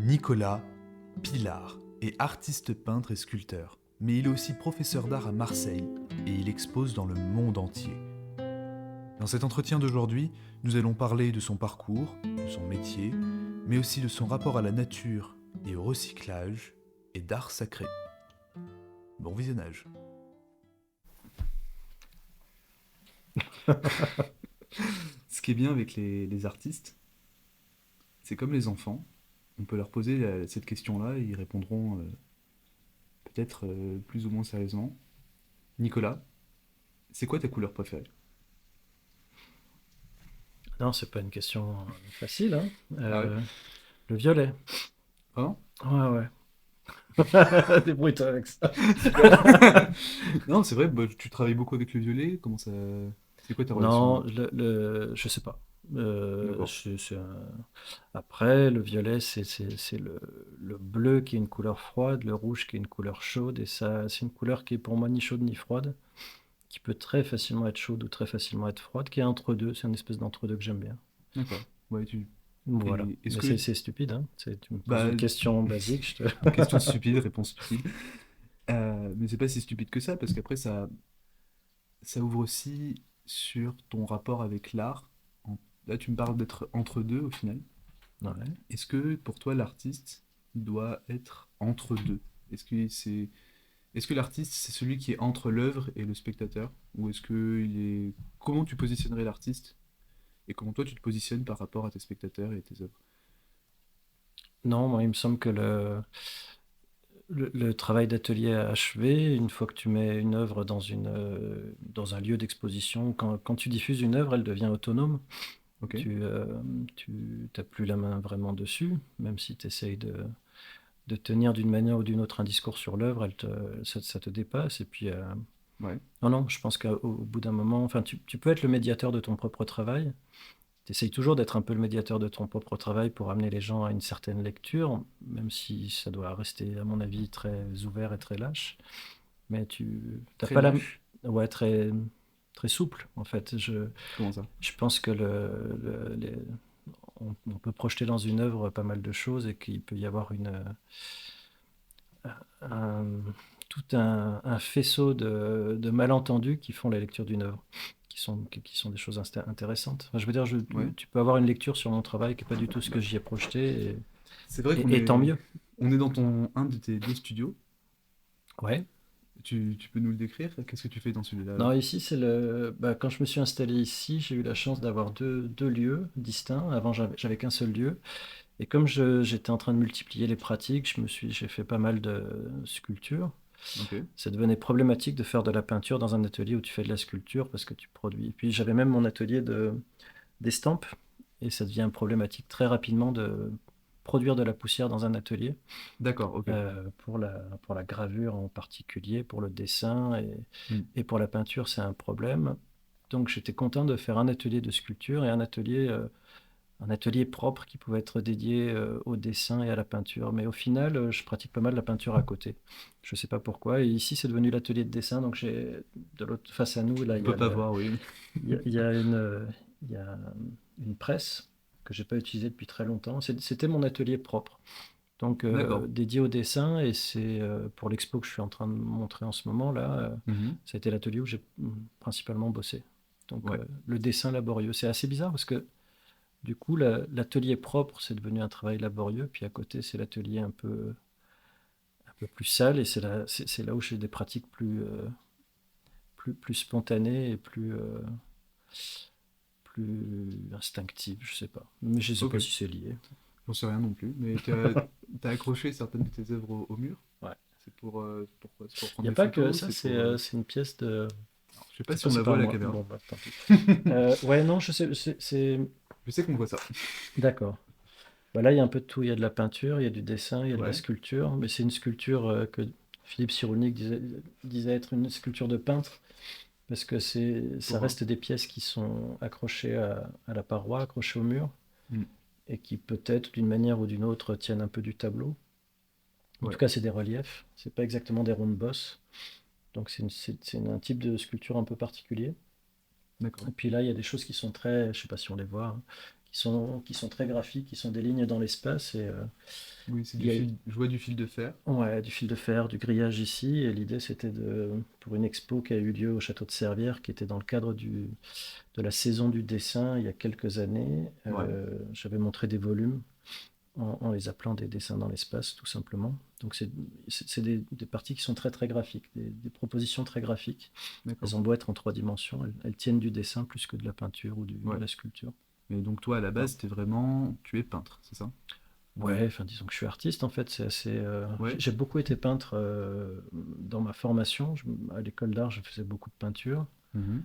Nicolas Pilard est artiste peintre et sculpteur, mais il est aussi professeur d'art à Marseille et il expose dans le monde entier. Dans cet entretien d'aujourd'hui, nous allons parler de son parcours, de son métier, mais aussi de son rapport à la nature et au recyclage et d'art sacré. Bon visionnage. Ce qui est bien avec les artistes, c'est comme les enfants. On peut leur poser cette question-là et ils répondront peut-être plus ou moins sérieusement. Nicolas, c'est quoi ta couleur préférée? Non, c'est pas une question facile, hein. Ah ouais? Le violet. Vraiment? Ouais, ouais. Débrouille-toi avec ça. Non, c'est vrai, bah, tu travailles beaucoup avec le violet. Comment ça... C'est quoi ta relation? Non, je sais pas. D'accord. Après, le violet, c'est le bleu qui est une couleur froide, le rouge qui est une couleur chaude, et ça, c'est une couleur qui est pour moi ni chaude ni froide, qui peut très facilement être chaude ou très facilement être froide, qui est entre deux. C'est une espèce d'entre deux que j'aime bien. D'accord. Ouais, tu... Voilà. Et est-ce Mais que... c'est stupide, hein. Tu me poses Bah, une question basique, je te... question stupide, réponse stupide. Mais c'est pas si stupide que ça, parce qu'après, ça ouvre aussi sur ton rapport avec l'art. Là, tu me parles d'être entre deux au final. Ouais. Est-ce que pour toi, l'artiste doit être entre deux? Est-ce que c'est, est-ce que l'artiste, c'est celui qui est entre l'œuvre et le spectateur? Ou est-ce que il est... Comment tu positionnerais l'artiste? Et comment toi, tu te positionnes par rapport à tes spectateurs et tes œuvres? Non, moi, il me semble que le travail d'atelier achevé, une fois que tu mets une œuvre dans un lieu d'exposition, quand tu diffuses une œuvre, elle devient autonome. Ok, Tu n'as plus la main vraiment dessus, même si tu essayes de tenir d'une manière ou d'une autre un discours sur l'œuvre, ça te dépasse. Et puis, ouais, non, non, je pense qu'au bout d'un moment, enfin, tu peux être le médiateur de ton propre travail. Tu essayes toujours d'être un peu le médiateur de ton propre travail pour amener les gens à une certaine lecture, même si ça doit rester, à mon avis, très ouvert et très lâche. Mais tu t'as très pas la... lâche. Ouais, très, très souple, en fait. Comment ça? Je pense que on peut projeter dans une œuvre pas mal de choses et qu'il peut y avoir un, tout un faisceau de malentendus qui font la lecture d'une œuvre, qui sont des choses intéressantes. Enfin, je veux dire, Ouais. tu peux avoir une lecture sur mon travail qui n'est pas du tout ce que j'y ai projeté, C'est vrai et tant mieux. on est dans un de tes deux studios. Ouais. Tu peux nous le décrire? Qu'est-ce que tu fais dans celui-là Non, alors? ici, quand je me suis installé ici, j'ai eu la chance d'avoir deux lieux distincts. Avant, j'avais qu'un seul lieu. Et comme j'étais en train de multiplier les pratiques, j'ai fait pas mal de sculptures. Ok. Ça devenait problématique de faire de la peinture dans un atelier où tu fais de la sculpture parce que tu produis. Et puis j'avais même mon atelier d'estampes et ça devient problématique très rapidement de produire de la poussière dans un atelier D'accord, ok. pour la gravure en particulier, pour le dessin Hmm. et pour la peinture, c'est un problème. Donc j'étais content de faire un atelier de sculpture et un atelier propre qui pouvait être dédié au dessin et à la peinture. Mais au final, je pratique pas mal la peinture à côté. Je ne sais pas pourquoi. Et ici, c'est devenu l'atelier de dessin. Donc, j'ai de l'autre face à nous, là, On peut pas voir, oui. il y a une presse que j'ai pas utilisée depuis très longtemps. C'était mon atelier propre. Donc, D'accord. dédié au dessin. Et c'est pour l'expo que je suis en train de montrer en ce moment, là, Mhm. ça a été l'atelier où j'ai principalement bossé. Donc, Ouais. le dessin laborieux. C'est assez bizarre parce que du coup, l'atelier propre, c'est devenu un travail laborieux, puis à côté, c'est l'atelier un peu plus sale, et c'est là où j'ai des pratiques plus spontanées et plus instinctives, je sais pas. Mais je sais Ok. pas si c'est lié. J'en sais rien non plus. Mais t'as accroché certaines de tes œuvres au mur? Ouais. C'est pour quoi? C'est pour Il prendre n'y a des pas que photos? ça, C'est pour... c'est une pièce de... Alors, je sais pas C'est si pas, on la c'est voit pas à la moi. caméra. Bon, bah, tant pis. Ouais, non, je sais, Je sais qu'on voit ça. D'accord. Bah là, il y a un peu de tout. Il y a de la peinture, il y a du dessin, il y a de la Ouais. sculpture, mais c'est une sculpture que Philippe Cyrulnik disait être une sculpture de peintre. Parce que ça Pourquoi? reste des pièces qui sont accrochées à la paroi, accrochées au mur, Hmm. et qui peut-être d'une manière ou d'une autre tiennent un peu du tableau. En Ouais. tout cas, c'est des reliefs, c'est pas exactement des rondes bosses. Donc un type de sculpture un peu particulier. D'accord. Et puis là, il y a des choses qui sont très, je sais pas si on les voit, hein, qui sont très graphiques, qui sont des lignes dans l'espace. Et Oui, c'est il y a je vois du fil de fer. ouais, du fil de fer, du grillage ici. Et l'idée, c'était pour une expo qui a eu lieu au château de Servières, qui était dans le cadre de la saison du dessin il y a quelques années. Ouais, J'avais montré des volumes en les appelant des dessins dans l'espace, tout simplement. Donc c'est des parties qui sont très très graphiques, des propositions très graphiques. d'accord. Elles ont beau être en 3 dimensions, elles tiennent du dessin plus que de la peinture ou de Ouais. la sculpture. Et donc toi, à la Enfin, base, tu es peintre, c'est ça? ouais, enfin disons que je suis artiste en fait, Ouais. j'ai beaucoup été peintre dans ma formation. À l'école d'art, je faisais beaucoup de peinture Mhm.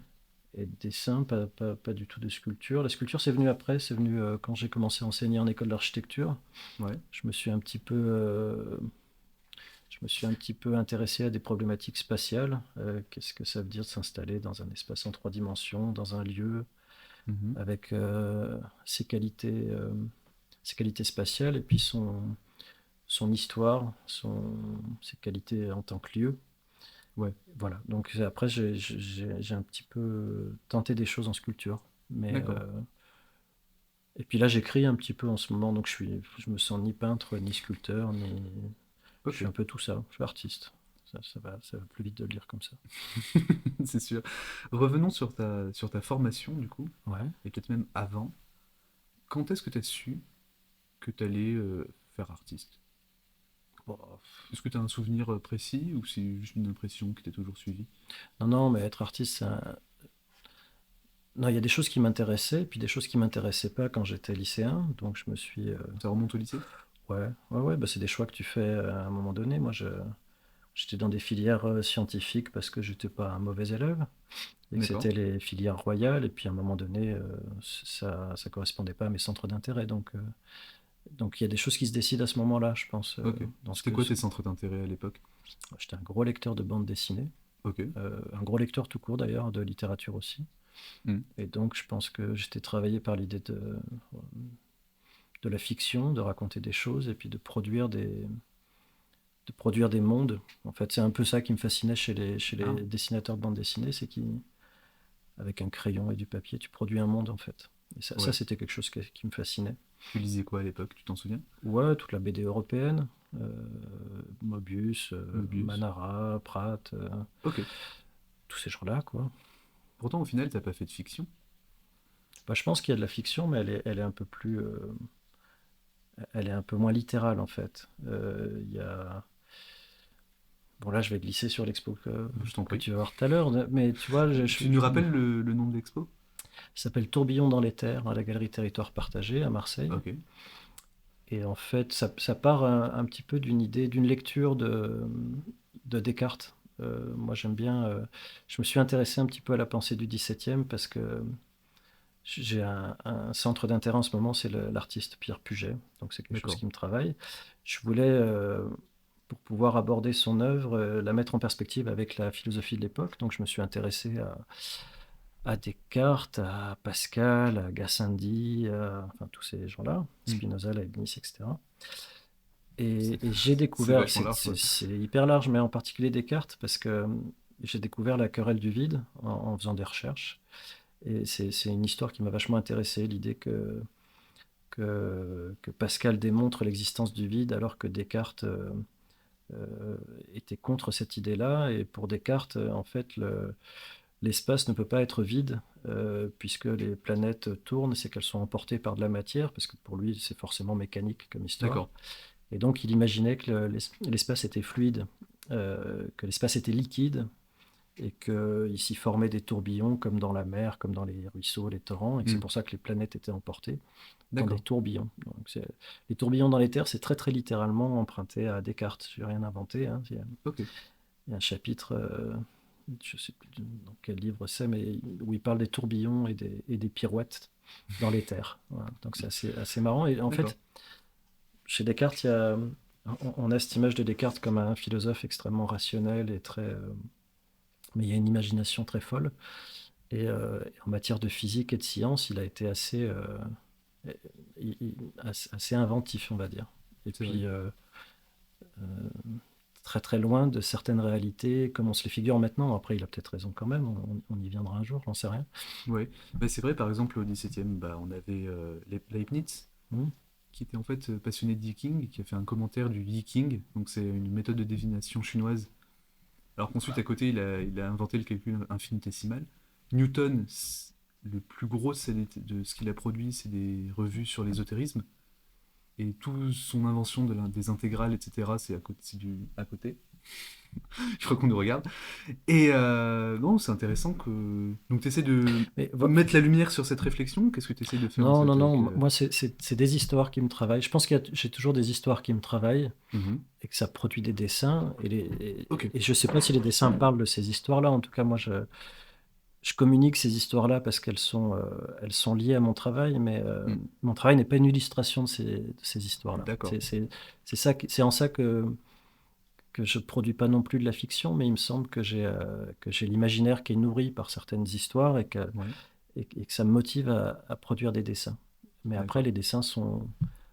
et de dessin, pas du tout de sculpture. La sculpture, c'est venu après, c'est venu quand j'ai commencé à enseigner en école d'architecture. Ouais. Je me suis un petit peu, je me suis un petit peu intéressé à des problématiques spatiales. Qu'est-ce que ça veut dire de s'installer dans un espace en 3 dimensions, dans un lieu, Mhm. avec ses qualités spatiales et puis son histoire, ses qualités en tant que lieu. Ouais, Voilà. Donc après, j'ai un petit peu tenté des choses en sculpture. Mais, d'accord. et puis là, j'écris un petit peu en ce moment, donc je me sens ni peintre, ni sculpteur, je Ok, suis un peu tout ça. Je suis artiste. Ça va plus vite de le dire comme ça. c'est sûr. Revenons sur ta formation, du coup, Ouais. et peut-être même avant. Quand est-ce que tu as su que tu allais faire artiste? Bon, Est-ce que tu as un souvenir précis ou c'est juste une impression qui t'a toujours suivi? non, non, mais être artiste, non, il y a des choses qui m'intéressaient, puis des choses qui m'intéressaient pas quand j'étais lycéen. Donc je me suis, Ça remonte au lycée? ouais, ouais, ouais, bah, c'est des choix que tu fais à un moment donné. Moi, j'étais dans des filières scientifiques parce que j'étais pas un mauvais élève et que D'accord. c'était les filières royales. Et puis à un moment donné, ça correspondait pas à mes centres d'intérêt. Donc il y a des choses qui se décident à ce moment-là, je pense. Ok. Dans ce C'était que quoi tes centres d'intérêt à l'époque? J'étais un gros lecteur de bande dessinée, Ok. un gros lecteur tout court d'ailleurs, de littérature aussi. Hmm. Et donc je pense que j'étais travaillé par l'idée de la fiction, de raconter des choses et puis de produire des mondes. En fait, c'est un peu ça qui me fascinait chez les Ah, dessinateurs de bande dessinée, c'est qu'avec un crayon et du papier, tu produis un monde en fait. Et ça ouais. c'était quelque chose qui me fascinait. Tu lisais quoi à l'époque, tu t'en souviens? Ouais, toute la BD européenne, euh, Mobius, Mobius. Manara, Pratt, Ok. tous ces gens-là, quoi. Pourtant, au final, t'as pas fait de fiction. Bah, je pense qu'il y a de la fiction, mais elle est un peu plus, elle est un peu moins littérale en fait. Il y a Bon, là, je vais glisser sur l'expo Je t'en que prie. tu vas voir tout à l'heure, mais tu vois, Tu nous rappelles le nom de l'expo? il s'appelle Tourbillon dans les terres, à la galerie Territoire Partagé à Marseille. Ok. Et en fait, ça part un petit peu d'une idée, d'une lecture de Descartes. Moi, j'aime bien. Je me suis intéressé un petit peu à la pensée du XVIIe parce que j'ai un centre d'intérêt en ce moment, c'est l'artiste Pierre Puget. Donc, c'est quelque chose D'accord. qui me travaille. Je voulais, pour pouvoir aborder son œuvre, la mettre en perspective avec la philosophie de l'époque. Donc, je me suis intéressé à Descartes, à Pascal, à Gassendi, enfin tous ces gens-là, Hmm. Spinoza, Leibniz, etc. C'est Et j'ai c'est découvert, vachement c'est large, quoi. c'est hyper large, mais en particulier Descartes, parce que j'ai découvert la querelle du vide en faisant des recherches. Et c'est une histoire qui m'a vachement intéressé, l'idée que Pascal démontre l'existence du vide alors que Descartes euh, était contre cette idée-là. Et pour Descartes, en fait, l'espace ne peut pas être vide, puisque les planètes tournent, c'est qu'elles sont emportées par de la matière, parce que pour lui, c'est forcément mécanique comme histoire. D'accord. Et donc, il imaginait que l'espace était fluide, que l'espace était liquide, et qu'il s'y formait des tourbillons, comme dans la mer, comme dans les ruisseaux, les torrents, et que c'est Hmm. pour ça que les planètes étaient emportées dans des D'accord. tourbillons. Donc, les tourbillons dans les terres, c'est très très littéralement emprunté à Descartes. Je n'ai rien inventé, hein. Ok. Il y a un chapitre, je ne sais plus dans quel livre c'est, mais où il parle des tourbillons et des pirouettes dans les terres. Voilà. Donc c'est assez marrant. Et en D'accord. fait, chez Descartes, on a cette image de Descartes comme un philosophe extrêmement rationnel et mais il y a une imagination très folle. Et en matière de physique et de science, il a été assez inventif, on va dire. Et C'est vrai. puis, très très loin de certaines réalités comme on se les figure maintenant. Après, il a peut-être raison quand même, on y viendra un jour, j'en sais rien. Ouais. Bah, c'est vrai, par exemple, au XVIIe, on avait Leibniz, Hmm. qui était en fait passionné de Yiking, et qui a fait un commentaire du Yiking, donc c'est une méthode de divination chinoise. Alors qu'ensuite, à côté, il a inventé le calcul infinitésimal. Newton, le plus gros de ce qu'il a produit, c'est des revues sur l'ésotérisme. Et toute son invention des intégrales, etc., c'est à côté. Je crois qu'on nous regarde. Et non, c'est intéressant que. Donc, tu essaies de Mais mettre la lumière sur cette réflexion. Qu'est-ce que tu essaies de faire non, non, non, avec, moi c'est des histoires qui me travaillent. Je pense que j'ai toujours des histoires qui me travaillent Mhm. et que ça produit des dessins. Ok, Et je sais pas si les dessins parlent de ces histoires-là. En tout cas, moi je communique ces histoires-là parce elles sont liées à mon travail, mais Hmm. mon travail n'est pas une illustration de ces histoires-là. D'accord. C'est en ça que je ne produis pas non plus de la fiction, mais il me semble que j'ai l'imaginaire qui est nourri par certaines histoires Ouais, et que ça me motive à produire des dessins. Mais après, d'accord. les dessins sont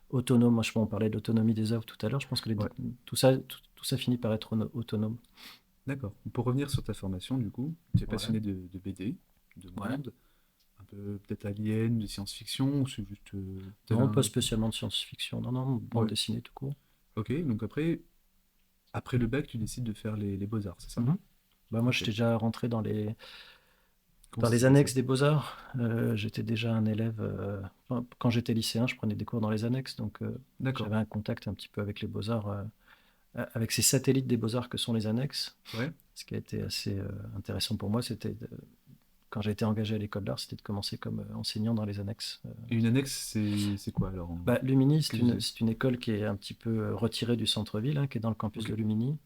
autonomes. Moi, on parlait d'autonomie des œuvres tout à l'heure. Je pense que Ouais, tout ça finit par être autonome. d'accord. Pour revenir sur ta formation, du coup, tu es Ouais. passionné de BD, de Ouais. monde, un peu peut-être alien, de science-fiction, ou c'est juste. T'avais Non, pas un. spécialement de science-fiction. Non, non, bande Ouais, dessinée tout court. ok. Donc après le bac, tu décides de faire les beaux-arts, c'est ça? Mhm. Bah, moi, Ok. j'étais déjà rentré Comment dans ça les s'est passé? annexes des beaux-arts. J'étais déjà un élève. Quand j'étais lycéen, je prenais des cours dans les annexes. Donc, D'accord. j'avais un contact un petit peu avec les beaux-arts, avec ces satellites des beaux-arts que sont les annexes. Ouais. Ce qui a été assez intéressant pour moi, quand j'ai été engagé à l'école d'art, c'était de commencer comme enseignant dans les annexes. Et une annexe, c'est quoi alors Bah, Lumini, Qu'est-ce que c'est? c'est une école qui est un petit peu retirée du centre-ville, hein, qui est dans le campus Ok. de Lumini,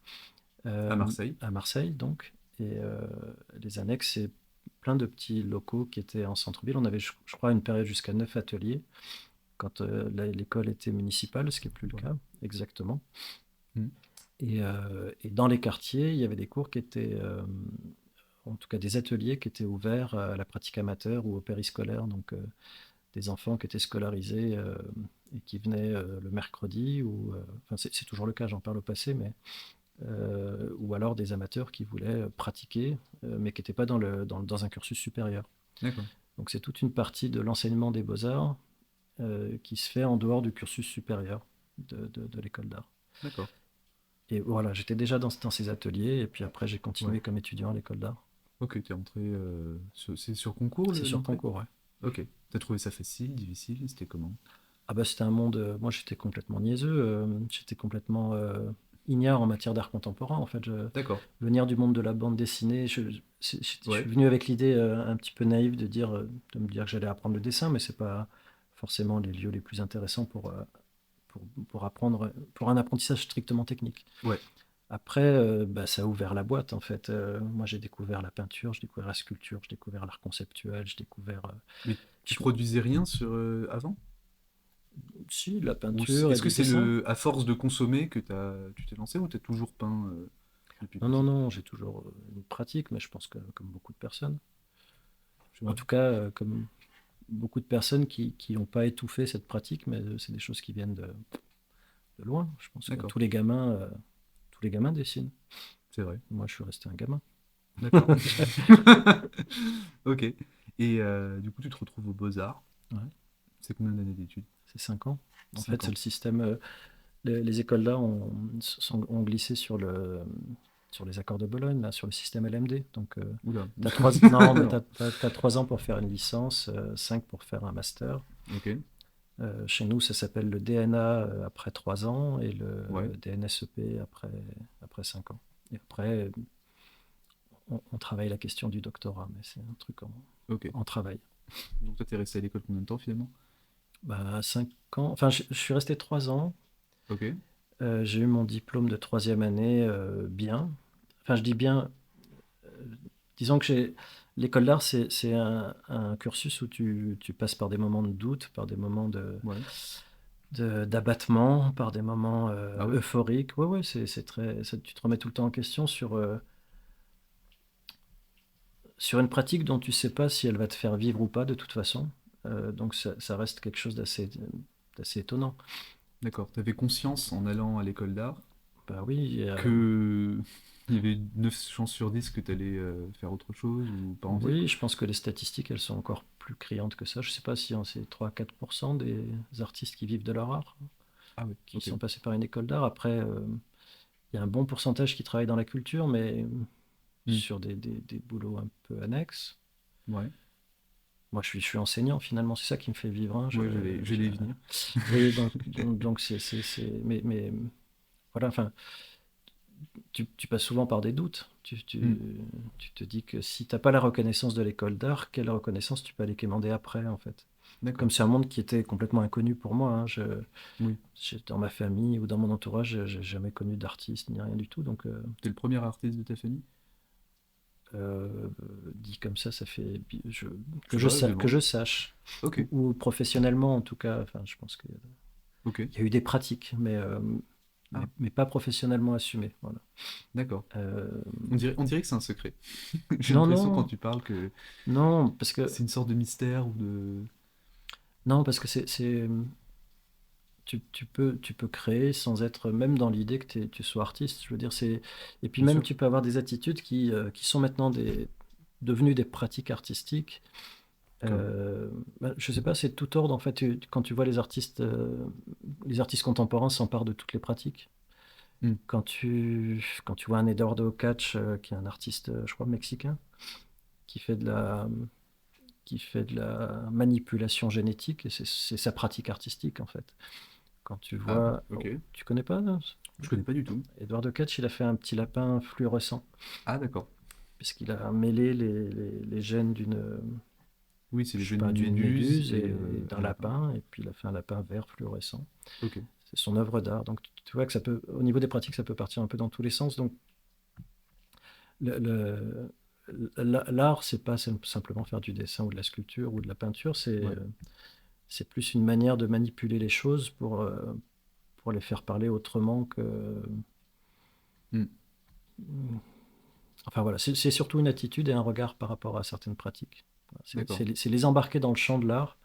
À euh, Marseille. à Marseille donc. Et les annexes, c'est plein de petits locaux qui étaient en centre-ville. On avait, je crois, une période jusqu'à 9 ateliers quand l'école était municipale, ce qui n'est plus le Ouais. cas exactement. Hmm. Et dans les quartiers, il y avait des cours qui étaient, en tout cas des ateliers qui étaient ouverts à la pratique amateur ou au périscolaire, donc des enfants qui étaient scolarisés et qui venaient le mercredi, enfin c'est toujours le cas, j'en parle au passé, mais ou alors des amateurs qui voulaient pratiquer, mais qui n'étaient pas dans un cursus supérieur. D'accord. Donc c'est toute une partie de l'enseignement des beaux-arts qui se fait en dehors du cursus supérieur de l'école d'art. D'accord. Et voilà, j'étais déjà dans ces ateliers, et puis après j'ai Ouais. continué comme étudiant à l'école d'art. Ok, t'es entré. C'est sur concours C'est sur l'entrée? concours, ouais. Ok. T'as trouvé ça facile, difficile? C'était comment? Ah bah c'était un monde, moi j'étais complètement niaiseux, j'étais complètement ignare en matière d'art contemporain en fait. D'accord. Venir du monde de la bande dessinée, je suis Ouais. venu avec l'idée un petit peu naïve de me dire que j'allais apprendre le dessin, mais c'est pas forcément les lieux les plus intéressants pour apprendre, pour un apprentissage strictement technique. Ouais. Après, bah, ça a ouvert la boîte en fait. Moi j'ai découvert la peinture, j'ai découvert la sculpture, j'ai découvert l'art conceptuel, j'ai découvert... Mais tu je- produisais rien avant? si, la Ou peinture et est-ce que du c'est dessin. à force de consommer que tu t'es lancé ou t'as toujours peint depuis Non, non, petit? non, j'ai toujours une pratique, mais je pense que comme beaucoup de personnes, ou en Ouais. tout cas comme beaucoup de personnes qui n'ont pas étouffé cette pratique, mais c'est des choses qui viennent de loin. Je pense que D'accord. tous les gamins dessinent. C'est vrai. Moi, je suis resté un gamin. D'accord. Ok. Et du coup, tu te retrouves aux Beaux-Arts. Ouais, C'est combien d'années d'études? c'est 5 ans. En fait, 5 c'est ans. le système. Les écoles d'art ont glissé sur les accords de Bologne, là, sur le système LMD. Donc, Oula. non, mais Non. t'as 3 ans pour faire une licence, 5 pour faire un master. Ok. Chez nous, ça s'appelle le DNA après 3 ans et Ouais. le DNSEP après 5 ans. Et après, on travaille la question du doctorat, mais c'est un truc Ok. en travail. Donc toi, t'es resté à l'école combien de temps finalement? Bah, 5 ans, enfin, je suis resté 3 ans. Ok. J'ai eu mon diplôme de troisième année bien. Enfin, je dis bien, euh, disons que l'école d'art, c'est un cursus où tu passes par des moments de doute, par des moments Ouais. d'abattement, par des moments Ah ouais? euphoriques. Ouais, ouais, c'est très, tu te remets tout le temps en question sur une pratique dont tu sais pas si elle va te faire vivre ou pas de toute façon. Donc ça reste quelque chose d'assez étonnant. D'accord. T'avais conscience en allant à l'école d'art Bah oui, Que il y avait 9 chances sur 10 que tu allais faire autre chose ou pas envie, oui, quoi. je pense que les statistiques, elles sont encore plus criantes que ça. Je sais pas si c'est 3-4% des artistes qui vivent de leur art, Ah ouais, qui ok. sont passés par une école d'art. Après, il y a un bon pourcentage qui travaille dans la culture, mais Hmm. sur des boulots un peu annexes. Ouais, Moi, je suis enseignant finalement, c'est ça qui me fait vivre, hein. ouais, j'allais y venir. Oui, donc mais voilà, enfin, tu passes souvent par des doutes. Hmm. Tu te dis que si t'as pas la reconnaissance de l'école d'art, quelle reconnaissance tu peux aller quémander après, en fait. Comme D'accord. c'est un monde qui était complètement inconnu pour moi, hein, Oui. dans ma famille ou dans mon entourage, j'ai jamais connu d'artiste ni rien du tout, donc T'es le premier artiste de ta famille? euh, dit comme ça fait Je sais pas, mais que bon. je sache, Ok, ou professionnellement en tout cas. Enfin, je pense qu'il ok. y a eu des pratiques, Ah, mais pas professionnellement assumées. Voilà. d'accord. Euh, On dirait que c'est un secret. J'ai non, l'impression quand non, tu parles que non, parce que c'est une sorte de mystère ou de... non, parce que tu peux créer sans être même dans l'idée que tu sois artiste. Je veux dire, et puis Bien même sûr. tu peux avoir des attitudes qui sont maintenant devenues des pratiques artistiques. Comme. Je sais pas, c'est de tout ordre en fait. Quand tu vois les artistes contemporains s'emparent de toutes les pratiques. Hmm. Quand tu vois un Eduardo Catch, qui est un artiste, je crois, mexicain, qui fait qui fait de la manipulation génétique, et c'est sa pratique artistique en fait. Quand tu Ah, vois, ok. tu connais pas, non? Je connais pas du tout. Eduardo Catch, il a fait un petit lapin fluorescent, Ah, d'accord. puisqu'il a mêlé les gènes Oui, c'est les je sais gènes pas, d'une d'une méduse méduse et et d'un un lapin. lapin, et puis il a fait un lapin vert fluorescent. Ok. C'est son œuvre d'art. Donc tu vois que ça peut, au niveau des pratiques, ça peut partir un peu dans tous les sens. Donc le- le- l'art, c'est pas simplement faire du dessin ou de la sculpture ou de la peinture, Ouais. c'est plus une manière de manipuler les choses pour les faire parler autrement que. Hmm. Enfin voilà, c'est surtout une attitude et un regard par rapport à certaines pratiques. Voilà, D'accord. c'est les embarquer dans le champ de l'art.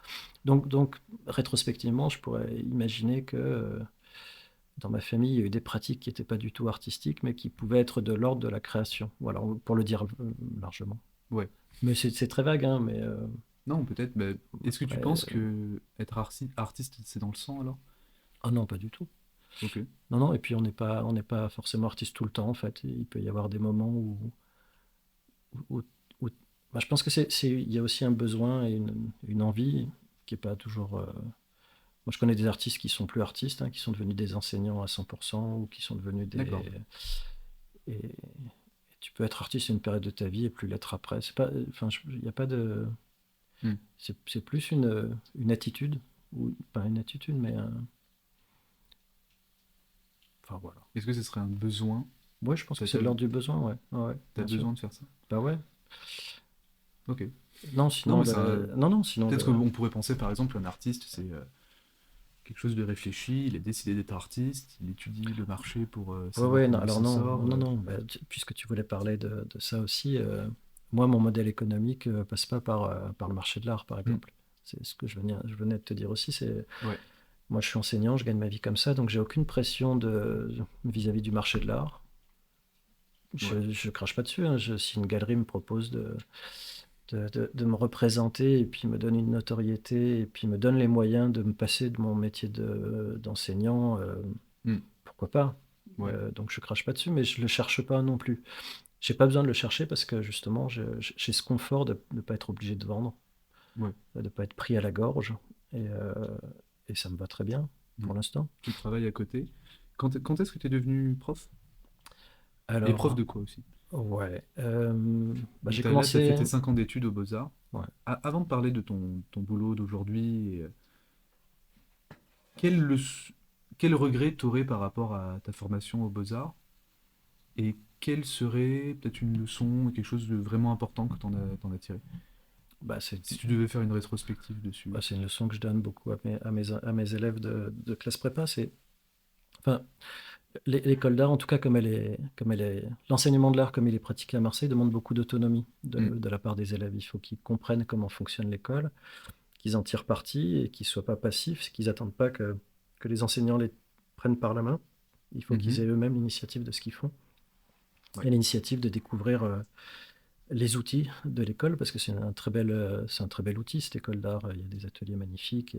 Donc, rétrospectivement, je pourrais imaginer que dans ma famille, il y a eu des pratiques qui n'étaient pas du tout artistiques, mais qui pouvaient être de l'ordre de la création. Voilà, pour le dire largement. Ouais. Mais c'est très vague, hein, mais Non, peut-être. Mais est-ce que tu après, penses que être artiste, c'est dans le sang alors? ah non, pas du tout. Ok. Non, non, et puis on n'est pas forcément artiste tout le temps, en fait. Il peut y avoir des moments où- où- bah, je pense que il y a aussi un besoin et une envie qui est pas toujours. Moi, je connais des artistes qui sont plus artistes, hein, qui sont devenus des enseignants à 100% ou qui sont devenus D'accord. et tu peux être artiste à une période de ta vie et plus l'être après. C'est pas, enfin, il n'y a pas de. Hmm. C'est plus une attitude ou pas une attitude, mais enfin voilà. Est-ce que ce serait un besoin? Ouais, je pense que T'as, c'est t'as- de l'ordre du besoin, ouais. Ouais, ouais, t'as bien sûr. besoin de faire ça? Bah ouais. Ok. Non, Non, sinon mais ça. non, non, sinon Peut-être qu'on pourrait penser par exemple un artiste, c'est quelque chose de réfléchi, il a décidé d'être artiste, il étudie le marché pour ouais, savoir ouais, non, comment il alors s'en non, sort. non, non. Bah, puisque tu voulais parler de ça aussi, moi, mon modèle économique passe pas par le marché de l'art, par Hmm. exemple. C'est ce que je venais de te dire aussi. C'est Ouais, moi, je suis enseignant, je gagne ma vie comme ça, donc j'ai aucune pression vis-à-vis du marché de l'art. ouais. Je crache pas dessus, hein. Si une galerie me propose de me représenter et puis me donne une notoriété et puis me donne les moyens de me passer de mon métier d'enseignant, Hmm. pourquoi pas? Ouais, Donc je crache pas dessus, mais je le cherche pas non plus. J'ai pas besoin de le chercher parce que justement, j'ai ce confort de ne pas être obligé de vendre, ouais. de ne pas être pris à la gorge, et, euh, et ça me va très bien Hmm. pour l'instant. Tu travailles à côté. Quand est-ce que tu es devenu prof? Et prof Alors, de quoi aussi? ouais, bah, Donc j'ai là, tu as fait commencé. tes 5 ans d'études aux Beaux-Arts. Ouais. Avant de parler de ton boulot d'aujourd'hui, quel, leç- quel regret t'aurais par rapport à ta formation aux Beaux-Arts? Et quelle serait peut-être une leçon, quelque chose de vraiment important que t'en as tiré? Bah, Si tu devais faire une rétrospective dessus. c'est une leçon que je donne beaucoup à mes élèves de classe prépa. Enfin, l'école d'art, en tout cas comme elle est, l'enseignement de l'art comme il est pratiqué à Marseille demande beaucoup d'autonomie Hmm. de la part des élèves. Il faut qu'ils comprennent comment fonctionne l'école, qu'ils en tirent parti et qu'ils soient pas passifs, qu'ils attendent pas que les enseignants les prennent par la main. Il faut qu'ils Mhm. aient eux-mêmes l'initiative de ce qu'ils font Ouais. et l'initiative de découvrir les outils de l'école, parce que c'est un très bel outil, cette école d'art. Il y a des ateliers magnifiques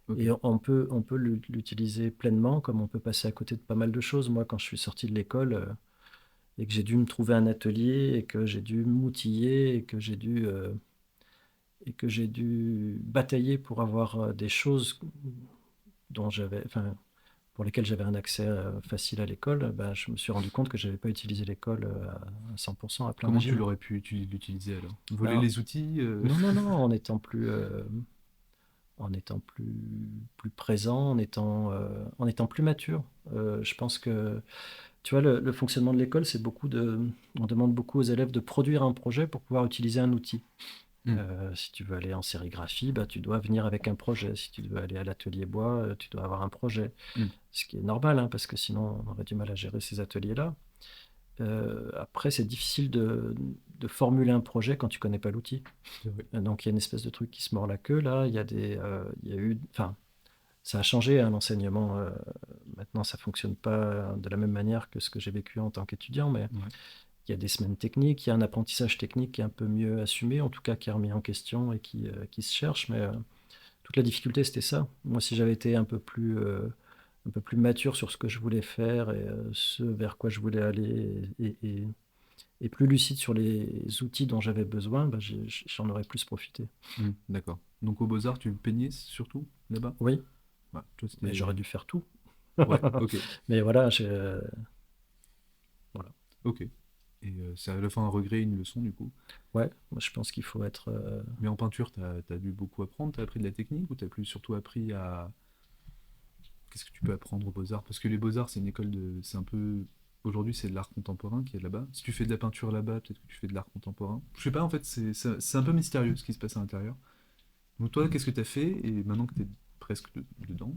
Ok. et on peut l'utiliser pleinement, comme on peut passer à côté de pas mal de choses. Moi, quand je suis sorti de l'école et que j'ai dû me trouver un atelier et que j'ai dû m'outiller et que j'ai dû batailler pour avoir des choses enfin, pour lesquelles j'avais un accès facile à l'école, ben, je me suis rendu compte que je n'avais pas utilisé l'école à 100%, à plein Comment tu régime. l'aurais pu l'utiliser alors? Voler Ben, les outils non, non, non, en étant plus présent, en étant plus mature. Je pense que, tu vois, le fonctionnement de l'école, on demande beaucoup aux élèves de produire un projet pour pouvoir utiliser un outil. Hmm. Si tu veux aller en sérigraphie, bah, tu dois venir avec un projet. Si tu veux aller à l'atelier bois, tu dois avoir un projet. Hmm. Ce qui est normal, hein, parce que sinon on aurait du mal à gérer ces ateliers-là. Après, c'est difficile de formuler un projet quand tu connais pas l'outil. C'est vrai. Donc il y a une espèce de truc qui se mord la queue là. Il y a eu, enfin, ça a changé hein, l'enseignement. Maintenant, ça fonctionne pas de la même manière que ce que j'ai vécu en tant qu'étudiant, mais Ouais. il y a des semaines techniques, il y a un apprentissage technique qui est un peu mieux assumé, en tout cas qui est remis en question et qui se cherche. Mais toute la difficulté, c'était ça. Moi, si j'avais été un peu plus mature sur ce que je voulais faire et ce vers quoi je voulais aller et plus lucide sur les outils dont j'avais besoin, bah, j'en aurais plus profité. Hmm. D'accord. Donc aux Beaux-Arts, tu peignais surtout là-bas? Oui, Ouais. Toi, mais j'aurais c'était. dû faire tout. Ouais, ok. Mais voilà, voilà. Ok. Et c'est à la fin un regret, une leçon du coup. Ouais, moi je pense qu'il faut être. Mais en peinture, t'as dû beaucoup apprendre, t'as appris de la technique ou t'as plus surtout appris à. Qu'est-ce que tu peux apprendre aux Beaux-Arts? Parce que les Beaux-Arts, c'est une école de. C'est un peu. Aujourd'hui, c'est de l'art contemporain qui est là-bas. Si tu fais de la peinture là-bas, peut-être que tu fais de l'art contemporain. Je sais pas, en fait, c'est un peu mystérieux ce qui se passe à l'intérieur. Donc toi, qu'est-ce que t'as fait? Et maintenant que t'es presque dedans,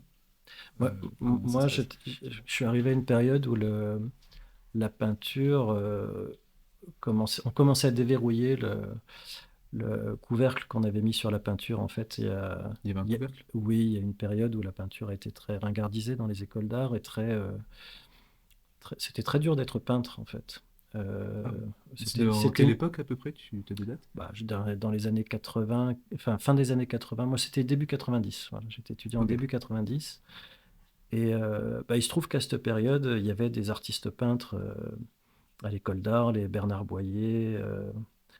Moi, comment ça se moi passe? je suis arrivé à une période où la peinture on commençait à déverrouiller le couvercle qu'on avait mis sur la peinture. En fait, Il y avait un il y a- couvercle? oui, il y a une période où la peinture a été très ringardisée dans les écoles d'art et c'était très dur d'être peintre en fait. Euh, Ah. C'est c'était, en c'était quelle une- époque à peu près? Tu as des dates? je dirais dans les années 80, enfin fin des années 80. Moi, c'était début 90. Voilà, j'étais étudiant en Ok. début 90. Et il se trouve qu'à cette période, il y avait des artistes peintres à l'école d'art, les Bernard Boyer,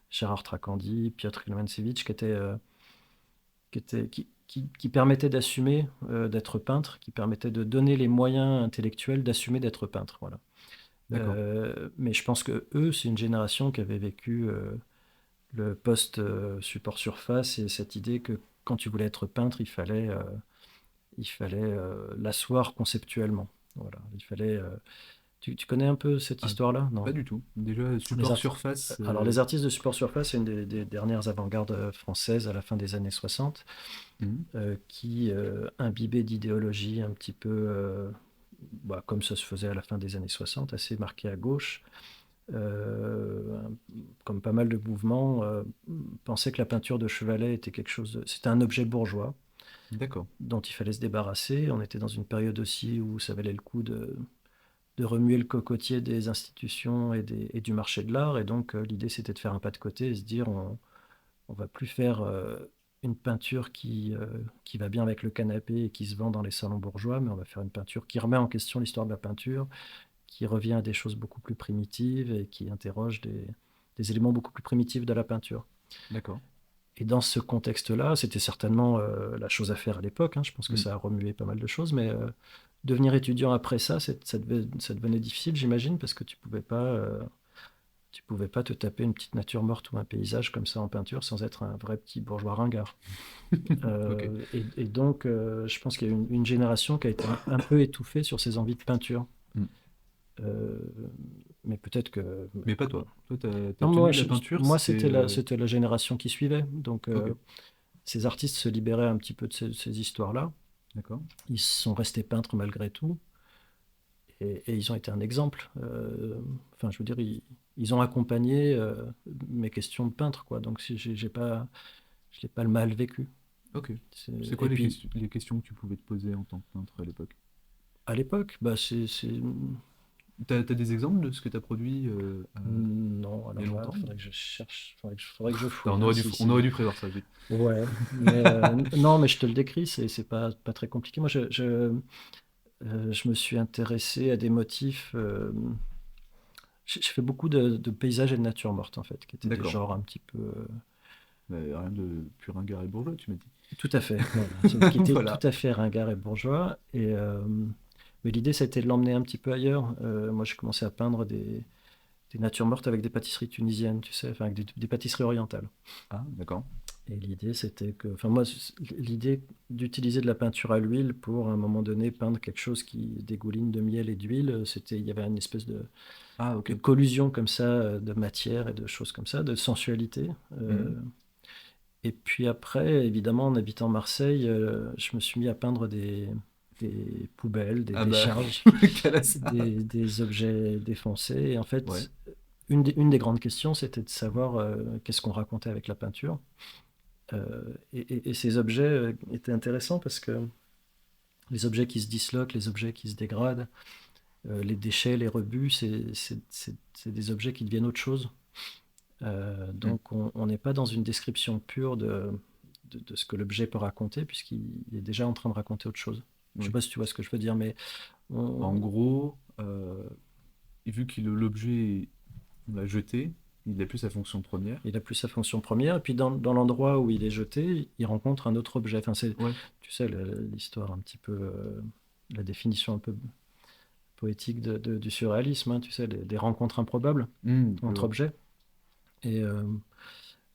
Gérard Tracandi, Piotr Ivancevich, qui permettaient d'assumer d'être peintre, qui permettaient de donner les moyens intellectuels d'assumer d'être peintre. Voilà. D'accord. Mais je pense que eux, c'est une génération qui avait vécu le post-support surface et cette idée que quand tu voulais être peintre, il fallait l'asseoir conceptuellement. Voilà. Tu connais un peu cette Ah, histoire-là? Non. pas du tout. Déjà, Les support arti- surface. Alors, les artistes de support surface, c'est une des dernières avant-gardes françaises à la fin des années 60, Mhm. qui imbibait d'idéologie un petit peu, comme ça se faisait à la fin des années 60, assez marqué à gauche. Euh, Comme pas mal de mouvements, pensaient que la peinture de chevalet était c'était un objet bourgeois D'accord. dont il fallait se débarrasser. On était dans une période aussi où ça valait le coup de remuer le cocotier des institutions et du marché de l'art. Et donc, l'idée, c'était de faire un pas de côté et se dire, on va plus faire une peinture qui va bien avec le canapé et qui se vend dans les salons bourgeois, mais on va faire une peinture qui remet en question l'histoire de la peinture, qui revient à des choses beaucoup plus primitives et qui interroge des éléments beaucoup plus primitifs de la peinture. D'accord. Et dans ce contexte-là, c'était certainement la chose à faire à l'époque, hein. Je pense que Mhm. ça a remué pas mal de choses, mais devenir étudiant après ça, ça devenait difficile, j'imagine, parce que tu pouvais pas te taper une petite nature morte ou un paysage comme ça en peinture sans être un vrai petit bourgeois ringard. Ok. Et donc, je pense qu'il y a une génération qui a été un peu étouffée sur ses envies de peinture. Mhm. Euh, mais peut-être que... Mais pas toi. Toi, t'as Non, tenu la peinture, moi, c'était. c'était la génération qui suivait. Donc, Ok. ces artistes se libéraient un petit peu de ces histoires-là. D'accord. Ils sont restés peintres malgré tout. Et ils ont été un exemple. Enfin, je veux dire, ils ont accompagné mes questions de peintre, quoi. Donc, si je n'ai pas le mal vécu. Ok. C'est- C'est quoi Et puis, les questions que tu pouvais te poser en tant que peintre à l'époque? À l'époque, bah, c'est... T'as des exemples de ce que t'as produit Non, il y a alors là, il longtemps? faudrait que je cherche, faudrait que je Putain, fouille, hein, on aurait dû prévoir ça, vite. Ouais, mais non, mais je te le décris, c'est pas très compliqué. Moi, je me suis intéressé à des motifs. J'ai fait beaucoup de paysages et de nature morte, en fait, qui étaient des D'accord. genres un petit peu. Mais rien de plus ringard et bourgeois, tu m'as dit. Tout à fait, voilà, qui étaient tout Voilà. à fait ringards et bourgeois. Mais l'idée, c'était de l'emmener un petit peu ailleurs. Moi, j'ai commencé à peindre des natures mortes avec des pâtisseries tunisiennes, tu sais, enfin, avec des pâtisseries orientales. Ah, d'accord. Et l'idée, c'était que, enfin moi, l'idée d'utiliser de la peinture à l'huile pour, à un moment donné, peindre quelque chose qui dégouline de miel et d'huile, il y avait une espèce Ah, de ok. collusion comme ça, de matière et de choses comme ça, de sensualité. Mhm. Et puis après, évidemment, en habitant Marseille, je me suis mis à peindre des poubelles, des Ah bah, décharges, Calassa. des objets défoncés. Et en Ouais. fait, une des grandes questions, c'était de savoir qu'est-ce qu'on racontait avec la peinture. Et ces objets étaient intéressants parce que les objets qui se disloquent, les objets qui se dégradent, les déchets, les rebuts, c'est des objets qui deviennent autre chose. Mm. Donc on n'est pas dans une description pure de ce que l'objet peut raconter, puisqu'il est déjà en train de raconter autre chose. Je ne sais Oui. pas si tu vois ce que je veux dire, mais En on- gros, vu que l'objet, on l'a jeté, il n'a plus sa fonction première. il a plus sa fonction première. Et puis dans l'endroit où il est jeté, il rencontre un autre objet. Enfin, Ouais. tu sais, l'histoire un petit peu, la définition un peu poétique du surréalisme, hein, tu sais, des rencontres improbables Je entre vois. objets. Et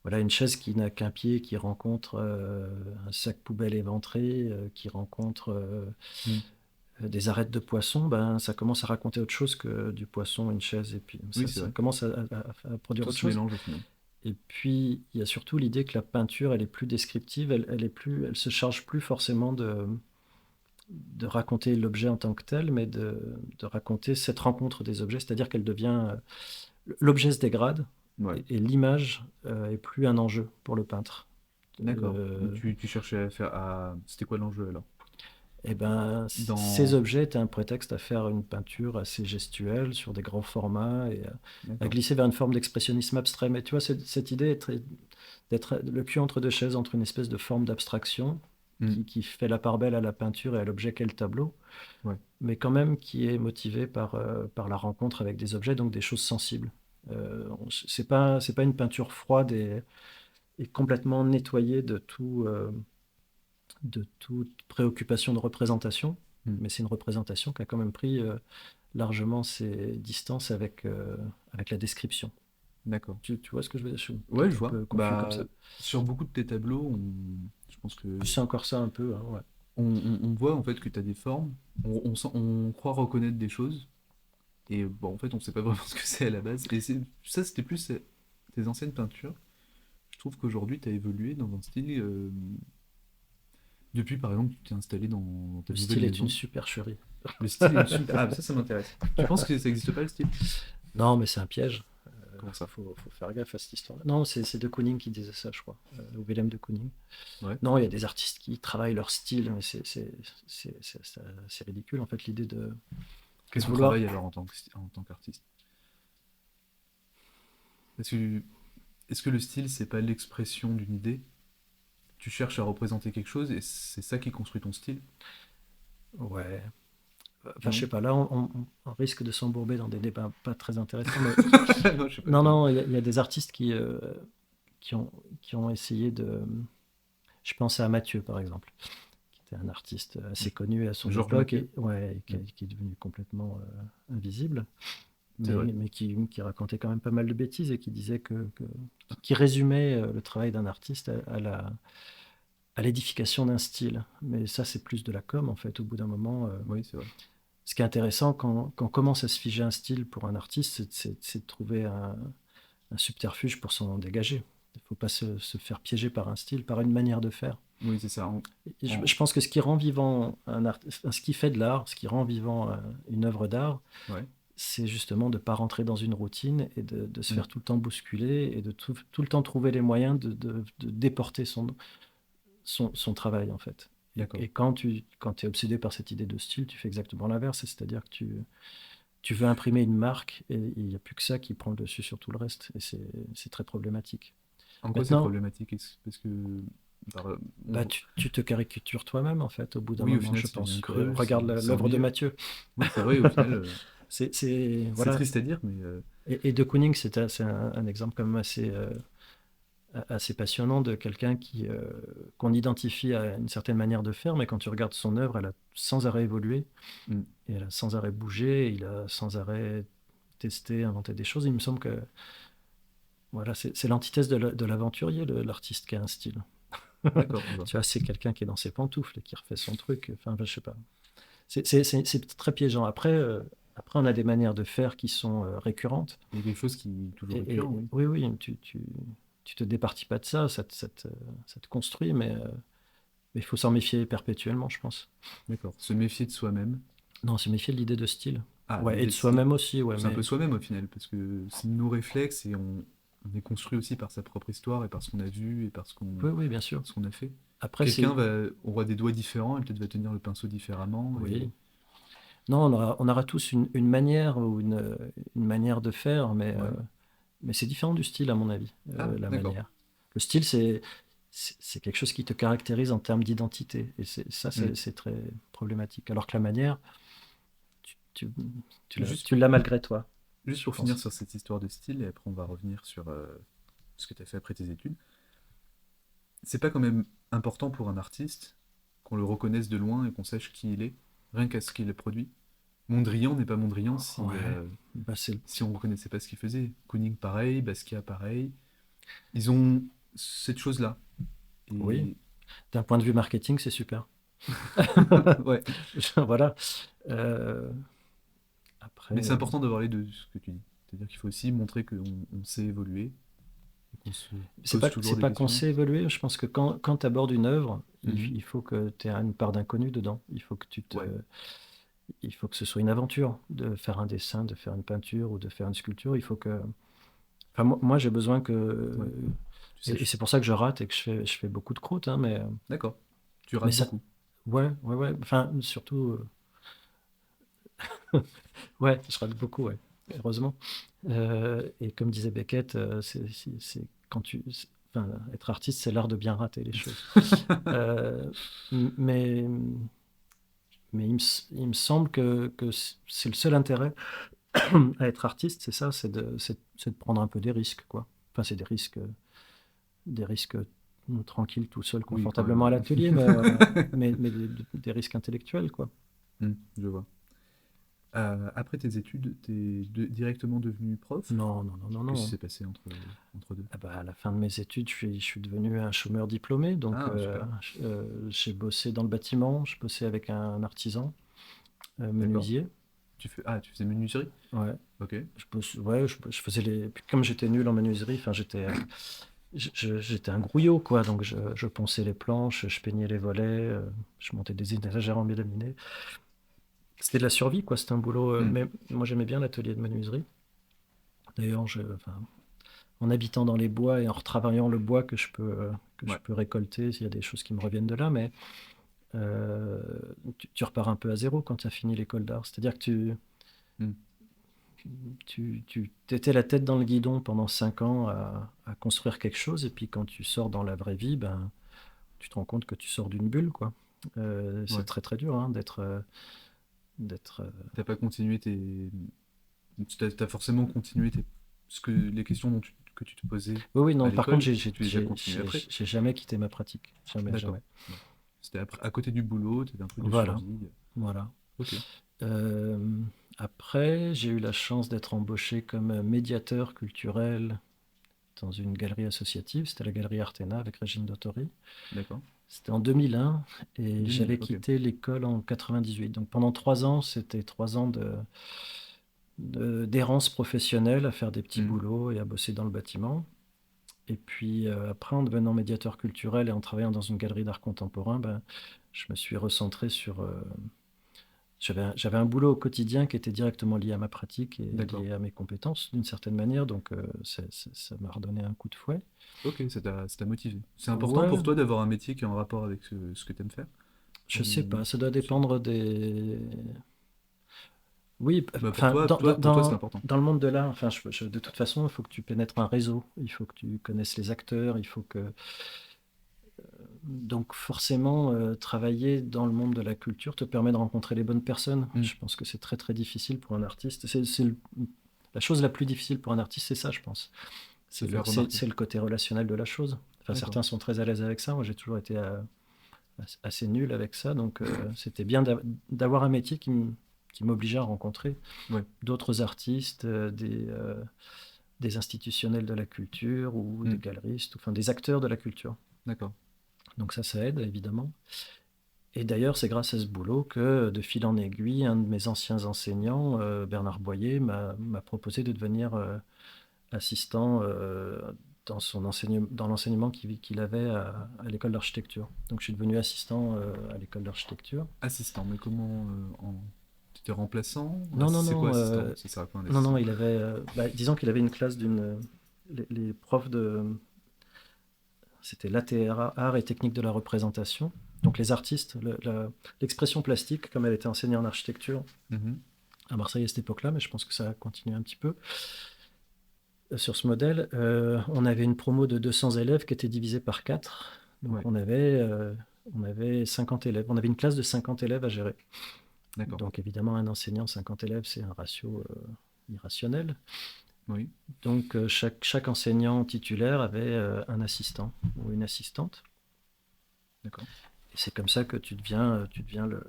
voilà, une chaise qui n'a qu'un pied, qui rencontre un sac poubelle éventré, qui rencontre Mm. des arêtes de poisson, ben, ça commence à raconter autre chose que du poisson, une chaise, et puis Oui, c'est ça vrai. commence à produire Tout autre se chose. mélange au final. Et puis, il y a surtout l'idée que la peinture, elle est plus descriptive, elle se charge plus forcément de raconter l'objet en tant que tel, mais de raconter cette rencontre des objets, c'est-à-dire qu'elle devient... l'objet se dégrade, Ouais. et l'image est plus un enjeu pour le peintre. D'accord. Donc Euh, tu cherchais à faire. C'était quoi l'enjeu alors? et ben, ces Dans. objets étaient un prétexte à faire une peinture assez gestuelle sur des grands formats et à D'accord. glisser vers une forme d'expressionnisme abstrait. Mais tu vois, cette idée d'être le cul entre deux chaises, entre une espèce de forme d'abstraction Mm. qui fait la part belle à la peinture et à l'objet qu'est le tableau, Ouais. mais quand même qui est motivé par la rencontre avec des objets, donc des choses sensibles. C'est pas une peinture froide et complètement nettoyée de toute préoccupation de représentation, Mm. mais c'est une représentation qui a quand même pris largement ses distances avec la description. D'accord. Tu vois ce que je veux dire? Je suis Ouais, je peut-être un vois. peu confus comme Bah, ça. sur beaucoup de tes tableaux, je pense que C'est encore ça un peu, hein, ouais. on voit en fait que tu as des formes, on croit reconnaître des choses, et bon, en fait, on sait pas vraiment ce que c'est à la base. Et ça, c'était plus tes anciennes peintures. Je trouve qu'aujourd'hui, tu as évolué dans un style. Depuis, par exemple, tu t'es installé dans ta Le nouvelle style est une maison. supercherie. Le style est une super. Ah, ça m'intéresse. Tu penses que ça n'existe pas le style? Non, mais c'est un piège. Comment ça? Faut faire gaffe à cette histoire-là. Non, c'est de Kooning qui disait ça, je crois. Ou Willem de Kooning. Ouais. Non, il y a des artistes qui travaillent leur style, mais c'est ridicule, en fait, l'idée de Qu'est-ce qu'on vouloir. travaille alors en tant qu'artiste? Est-ce que, est-ce que le style, c'est pas l'expression d'une idée? Tu cherches à représenter quelque chose et c'est ça qui construit ton style? Ouais. Enfin, je Non? sais pas, là, on risque de s'embourber dans des débats pas très intéressants, mais Non, je sais pas. non, non, il y a des artistes qui ont, qui ont essayé de. Je pense à Mathieu, par exemple, qui était un artiste assez connu à son Georges époque, Mathieu? et, ouais, Mm. qui est devenu complètement invisible, C'est vrai. mais qui racontait quand même pas mal de bêtises et qui disait qui résumait le travail d'un artiste à l'édification d'un style. Mais ça, c'est plus de la com, en fait, au bout d'un moment. Oui, c'est vrai. Ce qui est intéressant quand commence à se figer un style pour un artiste, c'est de trouver un subterfuge pour s'en dégager. Il ne faut pas se faire piéger par un style, par une manière de faire. Oui, c'est ça. Et je, En- je pense que ce qui rend vivant ce qui fait de l'art, ce qui rend vivant une œuvre d'art, Ouais. c'est justement de ne pas rentrer dans une routine et de se Mm. faire tout le temps bousculer et de tout le temps trouver les moyens de déporter son travail, en fait. D'accord. Et quand tu es obsédé par cette idée de style, tu fais exactement l'inverse. C'est-à-dire que tu veux imprimer une marque et il n'y a plus que ça qui prend le dessus sur tout le reste. Et c'est très problématique. En quoi c'est Maintenant, problématique? Parce que par- bah, on- tu te caricatures toi-même, en fait, au bout d'un oui, au moment, final, je ça devient pense. creux, Regarde c'est l'œuvre de ennuyeux. Mathieu. Oui, c'est vrai, au final, c'est Voilà. triste à dire, mais Et de Kooning, c'est un exemple quand même assez passionnant de quelqu'un qu'on identifie à une certaine manière de faire, mais quand tu regardes son œuvre, elle a sans arrêt évolué, mm, et elle a sans arrêt bougé, il a sans arrêt testé, inventé des choses. Il me semble que voilà, c'est l'antithèse de l'aventurier, l'artiste qui a un style. d'accord, je vois. Tu vois, c'est quelqu'un qui est dans ses pantoufles et qui refait son truc. Enfin, je sais pas. C'est très piégeant. Après, on a des manières de faire qui sont récurrentes. Il y a quelque chose qui est toujours Et récurrent, oui. oui, oui, tu te départis pas de ça, ça te construit, mais il faut s'en méfier perpétuellement, je pense. D'accord. Se méfier de soi-même. Non, se méfier de l'idée de style. Ah, Ouais, et l'idée de de style. soi-même aussi, ouais, C'est un peu mais soi-même au final, parce que c'est nos réflexes et on est construit aussi par sa propre histoire et par ce qu'on a vu et par oui, oui, bien sûr. ce qu'on a fait. Après, Quelqu'un aura des doigts différents et peut-être va tenir le pinceau différemment. oui. Non, on aura tous une manière ou une manière de faire, Ouais. mais c'est différent du style, à mon avis, Ah, la d'accord. manière. Le style, c'est quelque chose qui te caractérise en termes d'identité, et ça, Mm. c'est très problématique. Alors que la manière, tu, tu, Juste, tu l'as malgré toi, juste je pour finir pense. sur cette histoire de style, et après on va revenir sur ce que tu as fait après tes études. C'est pas quand même important pour un artiste qu'on le reconnaisse de loin et qu'on sache qui il est, rien qu'à ce qu'il a produit. Mondrian n'est pas Mondrian Ouais, bah si on ne reconnaissait pas ce qu'il faisait. Kooning pareil, Basquiat pareil. Ils ont cette chose-là. oui, Et d'un point de vue marketing, c'est super. ouais, Voilà. Euh, Après, mais c'est important d'avoir les deux, ce que tu dis. C'est-à-dire qu'il faut aussi montrer qu'on sait évoluer et qu'on se c'est pose pas, toujours c'est des pas qu'on questions. sait évoluer. Je pense que quand tu abordes une œuvre, Mhm. il faut que tu aies une part d'inconnu dedans. Ouais, Il faut que ce soit une aventure de faire un dessin, de faire une peinture ou de faire une sculpture. Il faut que. Enfin, moi, j'ai besoin que. ouais, tu Et saches. c'est pour ça que je rate et que je fais beaucoup de croûtes, hein, D'accord, tu mais rates ça. beaucoup. Ouais, ouais, ouais. Enfin, surtout. Ouais, je rate beaucoup, ouais. Heureusement. Et comme disait Beckett, quand enfin, être artiste, c'est l'art de bien rater les choses. Euh, mais il me semble que c'est le seul intérêt à être artiste, c'est ça, c'est de prendre un peu des risques, quoi. Enfin, c'est des risques tranquilles, tout seul, Oui, quand confortablement à même. l'atelier, mais des risques intellectuels, quoi. Je vois. Après tes études, directement devenu prof? Non, non, non, non, Qu'est-ce qui non. s'est passé entre deux? Ah bah, à la fin de mes études, je suis devenu un chômeur diplômé, donc Ah, super. j'ai bossé dans le bâtiment, je bossais avec un artisan, D'accord. menuisier. Tu faisais menuiserie? Ouais, Ok. ouais, je faisais puis comme j'étais nul en menuiserie, enfin j'étais un grouillot, quoi, donc je ponçais les planches, je peignais les volets, je montais des étagères en mélaminer. C'était de la survie, quoi, c'était un boulot, Hmm. mais moi j'aimais bien l'atelier de menuiserie. D'ailleurs, enfin, en habitant dans les bois et en retravaillant le bois que je Ouais. peux récolter, s'il y a des choses qui me reviennent de là, mais euh, tu repars un peu à zéro quand tu as fini l'école d'art. C'est-à-dire que Hmm. tu étais la tête dans le guidon pendant 5 ans à construire quelque chose, et puis quand tu sors dans la vraie vie, ben, tu te rends compte que tu sors d'une bulle, quoi. C'est Ouais. très très dur, hein, d'être. T'as pas continué t'as forcément continué les questions que tu te posais Oui, oui, à non, par contre, l'école, tu les as continuées après. j'ai jamais quitté ma pratique. Jamais, D'accord. jamais. Ouais. C'était à côté du boulot, c'était un truc de Voilà, survie. voilà. Ok. Euh, Après, j'ai eu la chance d'être embauché comme médiateur culturel dans une galerie associative. C'était la galerie Artena avec Régine Dottori. D'accord. C'était en 2001 et 2000, j'avais ok. quitté l'école en 98. Donc pendant 3 ans, c'était 3 ans d'errance professionnelle à faire des petits Hmm. boulots et à bosser dans le bâtiment. Et puis après, en devenant médiateur culturel et en travaillant dans une galerie d'art contemporain, ben, je me suis recentré sur. J'avais un boulot au quotidien qui était directement lié à ma pratique et D'accord. lié à mes compétences d'une certaine manière, donc ça m'a redonné un coup de fouet. Ok, ça t'a motivé. C'est important Ouais, pour toi d'avoir un métier qui est en rapport avec ce que tu aimes faire? Je sais Ou- pas, ça doit dépendre des... Oui, Bah, pour enfin, toi, pour toi, c'est important. dans le monde de l'art, enfin, de toute façon, il faut que tu pénètres un réseau, il faut que tu connaisses les acteurs, il faut que... Donc forcément, travailler dans le monde de la culture te permet de rencontrer les bonnes personnes. Mm. Je pense que c'est très très difficile pour un artiste. La chose la plus difficile pour un artiste, c'est ça, je pense. Se faire remarquer. C'est le côté relationnel de la chose. Enfin, D'accord. certains sont très à l'aise avec ça. Moi, j'ai toujours été assez nul avec ça. Donc, c'était bien d'avoir un métier qui m'obligeait à rencontrer Ouais. d'autres artistes, des institutionnels de la culture ou des Mm. galeristes, enfin des acteurs de la culture. D'accord. Donc ça aide, évidemment. Et d'ailleurs, c'est grâce à ce boulot que, de fil en aiguille, un de mes anciens enseignants, Bernard Boyer, m'a proposé de devenir assistant dans l'enseignement qu'il avait à l'école d'architecture. Donc je suis devenu assistant à l'école d'architecture. Assistant, mais comment tu étais remplaçant? Non, non, C'est quoi non, assistant? Ça sert à quoi un non, assistant? il avait, disons qu'il avait une classe les profs c'était l'ATR, Art et Technique de la représentation. Donc les artistes, l'expression plastique, comme elle était enseignée en architecture Mhm. à Marseille à cette époque-là, mais je pense que ça a continué un petit peu. Sur ce modèle, on avait une promo de 200 élèves qui était divisée par 4. Donc Ouais. on avait 50 élèves. On avait une classe de 50 élèves à gérer. D'accord. Donc évidemment, un enseignant, 50 élèves, c'est un ratio irrationnel. Oui. Donc chaque enseignant titulaire avait un assistant ou une assistante. D'accord. Et c'est comme ça que tu deviens le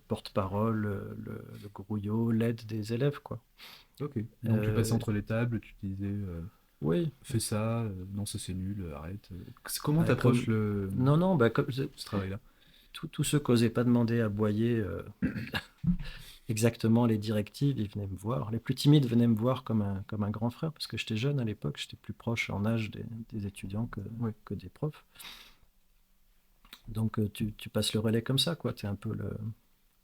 porte-parole, le grouillot, l'aide des élèves, quoi. Ok. Donc tu passais Euh, entre les tables, tu disais oui. fais ça, non ça c'est nul, arrête. Comment Bah, t'approches Non, non, ce travail-là? tous ceux qui n'osaient pas demander à Boyer exactement les directives, ils venaient me voir. Les plus timides venaient me voir comme un grand frère, parce que j'étais jeune à l'époque, j'étais plus proche en âge des étudiants Ouais. que des profs. Donc tu passes le relais comme ça, quoi. Tu es un peu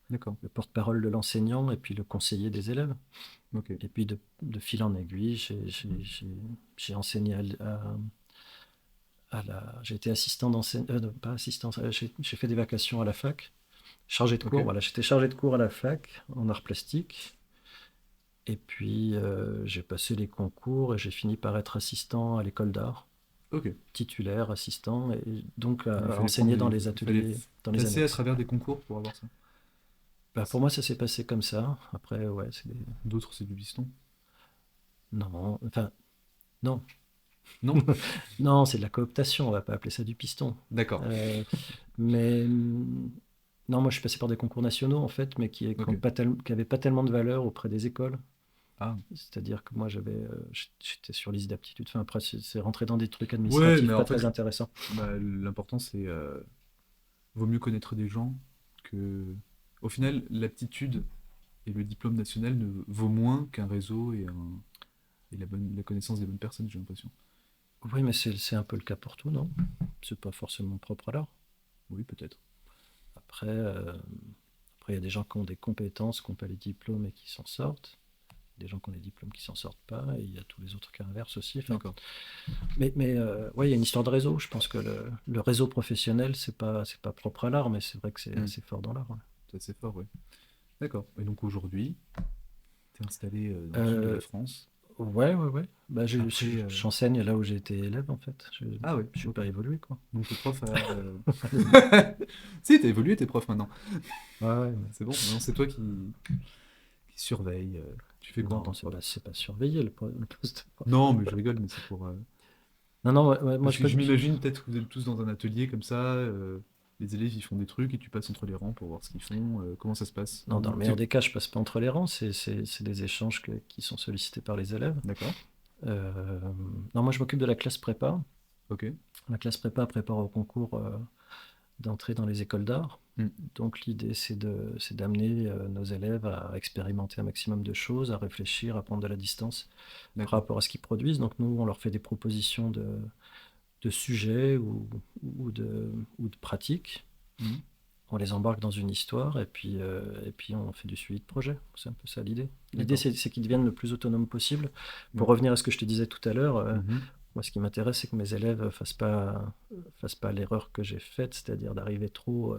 D'accord. le porte-parole de l'enseignant et puis le conseiller des élèves. Ok. Et puis de fil en aiguille, j'ai enseigné j'ai été assistant d'enseignant, pas assistant, j'ai fait des vacations à la fac. Chargé de cours, Ok. voilà, j'étais chargé de cours à la fac en arts plastiques. Et puis j'ai passé les concours et j'ai fini par être assistant à l'école d'art, Ok. titulaire, assistant, et donc Il à fallait prendre enseigner dans les il fallait ateliers, dans les passer à annexes. travers des concours pour avoir ça. Bah, pour moi, ça s'est passé comme ça. Après, ouais, D'autres c'est du piston. Non, enfin, non. Non? Non, c'est de la cooptation, on va pas appeler ça du piston. D'accord. Euh, mais non, moi je suis passé par des concours nationaux en fait, mais qui Ok. n'avaient pas tellement de valeur auprès des écoles. Ah. C'est-à-dire que moi j'étais sur liste d'aptitude. Enfin, après, c'est rentré dans des trucs Ouais, administratifs mais pas en fait, très intéressants. bah, l'important c'est vaut mieux connaître des gens que. Au final, l'aptitude et le diplôme national ne vaut moins qu'un réseau et la connaissance des bonnes personnes, j'ai l'impression. Oui, mais c'est un peu le cas pour tout, non? C'est pas forcément propre à l'art. Oui, peut-être. Après, il y a des gens qui ont des compétences, qui n'ont pas les diplômes et qui s'en sortent. Des gens qui ont des diplômes qui s'en sortent pas, et il y a tous les autres cas inverses aussi. Enfin, D'accord. mais ouais, il y a une histoire de réseau. Je pense que le réseau professionnel, c'est pas propre à l'art, mais c'est vrai que c'est Mm. assez fort dans l'art. Ouais. C'est assez fort, oui. D'accord. Et donc aujourd'hui, tu es installé dans le sud de la Euh, France. ouais. Bah, Après, j'enseigne là où j'ai été élève, en fait. Ah ouais, Je suis ok. pas évolué, quoi. Donc le prof a. Si, t'as évolué, t'es prof maintenant. Ouais, C'est bon, maintenant c'est toi qui surveille. Tu fais quoi non, en prof? c'est pas surveiller le poste de prof. Non, mais je rigole, mais c'est pour. Non, non, ouais, moi Parce que je m'imagine peut-être que vous êtes tous dans un atelier comme ça, les élèves ils font des trucs et tu passes entre les rangs pour voir ce qu'ils font, comment ça se passe? non, dans le meilleur des cas, je passe pas entre les rangs. C'est des échanges qui sont sollicités par les élèves. D'accord, Non, moi je m'occupe de la classe prépa. ok. La classe prépa prépare au concours d'entrée dans les écoles d'art. Mm. Donc l'idée c'est d'amener nos élèves à expérimenter un maximum de choses, à réfléchir, à prendre de la distance par D'accord. rapport à ce qu'ils produisent. Donc nous, on leur fait des propositions de sujets ou de pratiques. Mhm. On les embarque dans une histoire et puis on fait du suivi de projet. C'est un peu ça l'idée. L'idée, D'accord. c'est qu'ils deviennent le plus autonomes possible. Pour Ouais. revenir à ce que je te disais tout à l'heure, Mhm. moi, ce qui m'intéresse, c'est que mes élèves fassent pas l'erreur que j'ai faite, c'est-à-dire d'arriver trop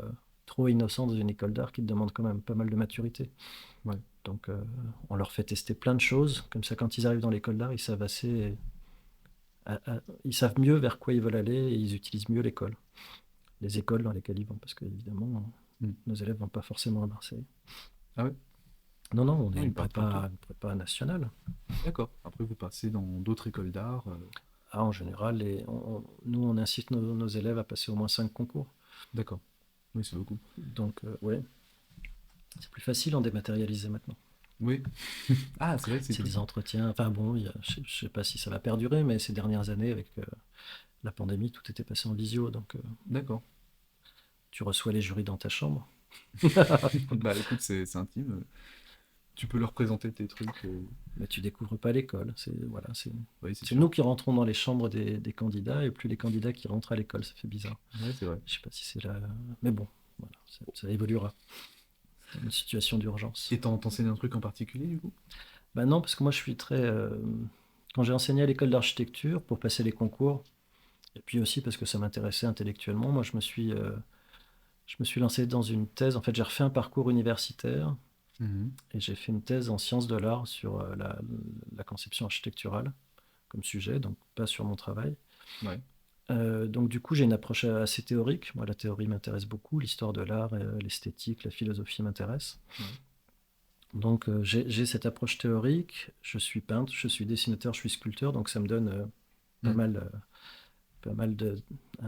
trop innocents dans une école d'art qui te demande quand même pas mal de maturité. Ouais. Donc, on leur fait tester plein de choses. Comme ça, quand ils arrivent dans l'école d'art, ils savent mieux vers quoi ils veulent aller et ils utilisent mieux l'école. Les écoles dans lesquelles ils vont. Parce qu'évidemment, Mm. nos élèves ne vont pas forcément à Marseille. Ah ouais? Non, non, on est Non, ils une partent prépa nationale. D'accord. Après, vous passez dans d'autres écoles d'art. Ah, en général, nous, on incite nos élèves à passer au moins 5 concours. D'accord. Oui, c'est beaucoup. Donc, ouais, c'est plus facile en dématérialisé maintenant. Oui. Ah, c'est vrai que c'est C'est tout. des entretiens. Enfin bon, je ne sais pas si ça va perdurer, mais ces dernières années, avec la pandémie, tout était passé en visio. Donc, D'accord. tu reçois les jurys dans ta chambre. Bah écoute, c'est intime. Tu peux leur présenter tes trucs. Mais tu découvres pas l'école. Voilà, Oui, c'est c'est sûr. nous qui rentrons dans les chambres des candidats et plus les candidats qui rentrent à l'école. Ça fait bizarre. Ouais, c'est vrai. Je sais pas si c'est là. Mais bon, voilà, ça évoluera. C'est une situation d'urgence. Et t'enseignes un truc en particulier, du coup? Bah non, parce que moi je suis très. Quand j'ai enseigné à l'école d'architecture pour passer les concours, et puis aussi parce que ça m'intéressait intellectuellement, moi je me suis lancé dans une thèse. En fait, j'ai refait un parcours universitaire Mhm. et j'ai fait une thèse en sciences de l'art sur la conception architecturale comme sujet, donc pas sur mon travail. Ouais. Donc du coup, j'ai une approche assez théorique. Moi, la théorie m'intéresse beaucoup, l'histoire de l'art, l'esthétique, la philosophie m'intéresse. Ouais. Donc j'ai cette approche théorique. Je suis peintre, je suis dessinateur, je suis sculpteur, donc ça me donne pas Mm. mal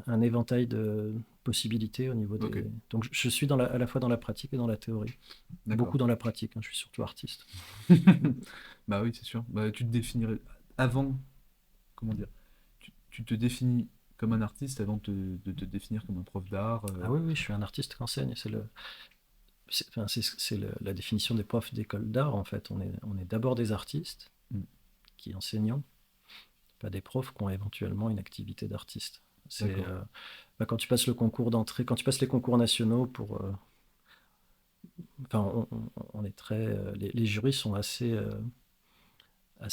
un éventail de possibilités au niveau des. Ok. Donc je suis à la fois dans la pratique et dans la théorie. D'accord. Beaucoup dans la pratique, hein, je suis surtout artiste. Bah oui, c'est sûr. Bah, tu te définirais avant, comment dire, tu te définis comme un artiste avant de te définir comme un prof d'art. Ah oui, oui, je suis un artiste qui enseigne. Enfin, la définition des profs d'école d'art, en fait. On est d'abord des artistes Mm. qui enseignons, pas des profs qui ont éventuellement une activité d'artiste. D'accord. Quand tu passes le concours d'entrée, quand tu passes les concours nationaux enfin, on est les jurys sont assez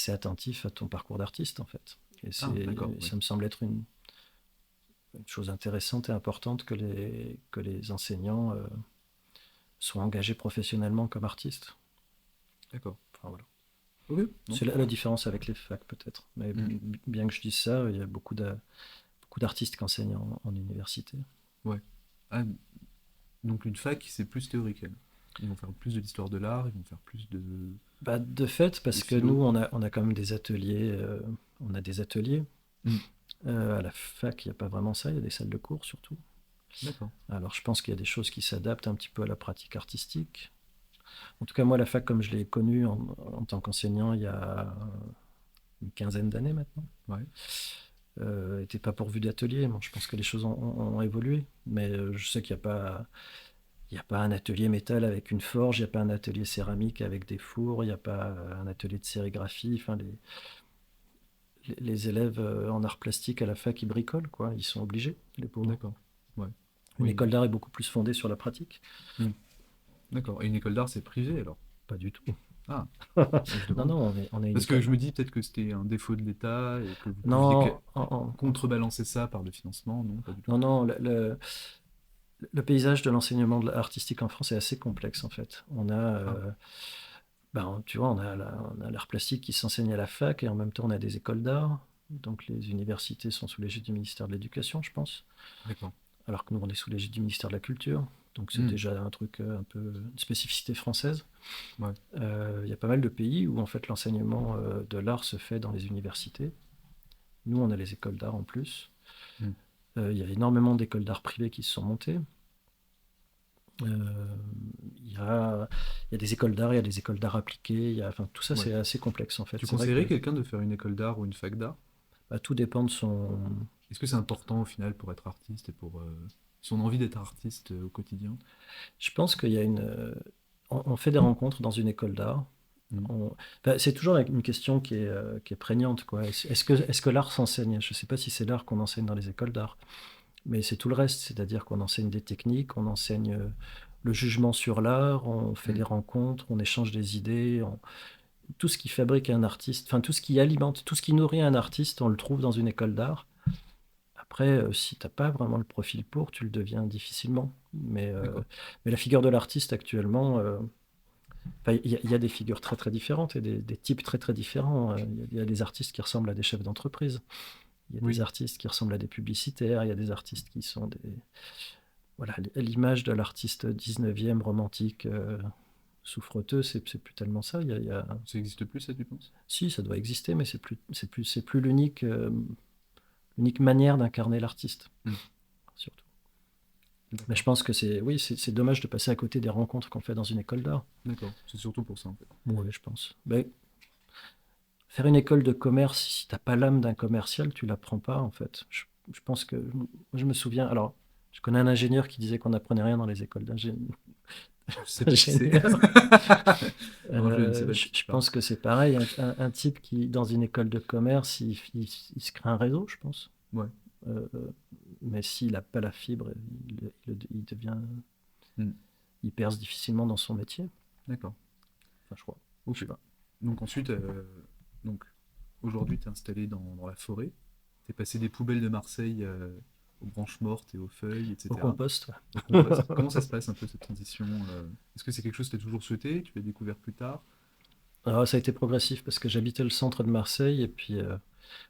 attentifs à ton parcours d'artiste, en fait. Et Ah, d'accord, oui. ça me semble être une chose intéressante et importante que les enseignants soient engagés professionnellement comme artistes. D'accord. Enfin, voilà. Ok. Non. C'est la différence avec les facs, peut-être. Mais Mm. bien que je dise ça, il y a beaucoup d'artistes qui enseignent en université. Ouais. Ah, donc une fac, c'est plus théorique, elle. Ils vont faire plus de l'histoire de l'art, ils vont faire plus de... Bah, de fait, parce de que philo. nous, on a quand même des ateliers. On a des ateliers. Mm. À la fac, il n'y a pas vraiment ça. Il y a des salles de cours, surtout. D'accord. Alors, je pense qu'il y a des choses qui s'adaptent un petit peu à la pratique artistique. En tout cas, moi, la fac, comme je l'ai connue en tant qu'enseignant il y a une quinzaine d'années maintenant, Ouais. n'était pas pourvu d'ateliers. Bon, je pense que les choses ont évolué, mais je sais qu'il n'y a pas. Il n'y a pas un atelier métal avec une forge, il n'y a pas un atelier céramique avec des fours, il n'y a pas un atelier de sérigraphie. Enfin, les élèves en art plastique à la fac, ils bricolent, quoi. Ils sont obligés, les pauvres. D'accord. Ouais. Une Oui. école d'art est beaucoup plus fondée sur la pratique. Mm. D'accord. Et une école d'art, c'est privé, alors? Pas du tout. Ah, je Non, demande. non, on est une Parce que école. je me dis peut-être que c'était un défaut de l'État et que vous pouviez Non, contrebalancer ça par le financement. Non, pas du tout. non, non, le paysage de l'enseignement artistique en France est assez complexe, en fait. Ah, Tu vois, on a l'art plastique qui s'enseigne à la fac et en même temps, on a des écoles d'art. Donc, les universités sont sous l'égide du ministère de l'Éducation, je pense. d'accord. Alors que nous, on est sous l'égide du ministère de la Culture. Donc, c'est Mm. déjà un truc un peu une spécificité française. Ouais. Il y a pas mal de pays où, en fait, l'enseignement de l'art se fait dans les universités. Nous, on a les écoles d'art en plus. Mm. Il y a énormément d'écoles d'art privées qui se sont montées. Il y a des écoles d'art, il y a des écoles d'art appliquées. Enfin, tout ça, Ouais. c'est assez complexe, en fait. Tu C'est vrai conseillerais que quelqu'un de faire une école d'art ou une fac d'art? tout dépend de son. Est-ce que c'est important au final pour être artiste et pour si on a envie d'être artiste au quotidien? Je pense qu'il y a on fait des rencontres dans une école d'art. Mm. C'est toujours une question qui est prégnante, quoi. Est-ce que l'art s'enseigne? Je ne sais pas si c'est l'art qu'on enseigne dans les écoles d'art, mais c'est tout le reste. C'est-à-dire qu'on enseigne des techniques, on enseigne le jugement sur l'art, on fait Mm. des rencontres, on échange des idées. Tout ce qui fabrique un artiste, enfin tout ce qui alimente, tout ce qui nourrit un artiste, on le trouve dans une école d'art. Après, si tu n'as pas vraiment le profil pour, tu le deviens difficilement. Mais, D'accord. mais la figure de l'artiste actuellement, enfin, il y a des figures très très différentes et des types très très différents. Il y a des artistes qui ressemblent à des chefs d'entreprise. Il y a des Oui, artistes qui ressemblent à des publicitaires. Il y a des artistes qui sont voilà, l'image de l'artiste 19e romantique souffreteux, c'est plus tellement ça. ça n'existe plus, ça, tu penses? Si, ça doit exister, mais c'est plus l'unique manière d'incarner l'artiste, Hmm. surtout. Mais D'accord. je pense que c'est dommage de passer à côté des rencontres qu'on fait dans une école d'art. D'accord. C'est surtout pour ça, en fait. Oui, je pense. Mais faire une école de commerce, si t'as pas l'âme d'un commercial, tu l'apprends pas, en fait. Je pense que... Moi, je me souviens... Alors, je connais un ingénieur qui disait qu'on n'apprenait rien dans les écoles Je sais pas qui c'est. d'ingénieurs. Non, je ne sais pas de Je qui tu parles. pense que c'est pareil. Un type qui, dans une école de commerce, il se crée un réseau, je pense. Ouais. Euh, mais s'il n'a pas la fibre, il devient... Hmm. Il perce difficilement dans son métier. D'accord. Enfin, je crois. Je Ok. sais pas. Donc ensuite, donc aujourd'hui, tu es installé dans la forêt. Tu es passé des poubelles de Marseille aux branches mortes et aux feuilles, Au etc. compost. Au compost. Comment ça se passe un peu cette transition Est-ce que c'est quelque chose que tu as toujours souhaité? Tu l'as découvert plus tard? Alors, ça a été progressif parce que j'habitais le centre de Marseille et puis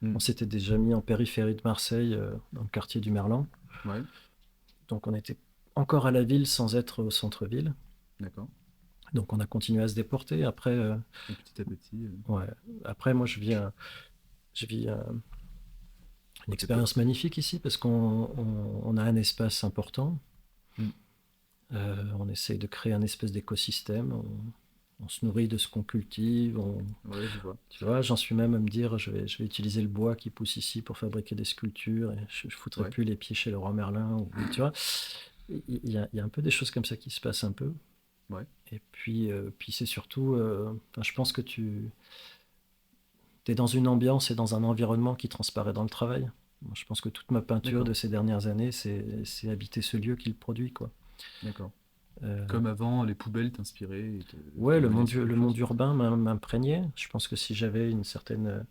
Hmm. on s'était déjà mis en périphérie de Marseille, dans le quartier du Merlan. Ouais, Donc on était encore à la ville sans être au centre-ville. d'accord. Donc on a continué à se déporter. Après, Et petit à petit, ouais. Après moi je vis une ça peut- expérience magnifique ici parce qu'on a un espace important. Hmm. On essaye de créer un espèce d'écosystème. On se nourrit de ce qu'on cultive. Ouais, je vois. Tu vois, j'en suis même à me dire, je vais utiliser le bois qui pousse ici pour fabriquer des sculptures et je foutrai Ouais, plus les pieds chez le roi Merlin. Tu vois, il y a un peu des choses comme ça qui se passent un peu. ouais, Et puis c'est surtout, enfin, je pense que tu es dans une ambiance et dans un environnement qui transparaît dans le travail. Moi, je pense que toute ma peinture d'accord, de ces dernières années, c'est habiter ce lieu qui le produit, quoi. d'accord. Euh, Comme avant, les poubelles t'inspiraient et ouais, donnaient l'esprit aux le choses. monde urbain m'imprégnait. Je pense que si j'avais une certaine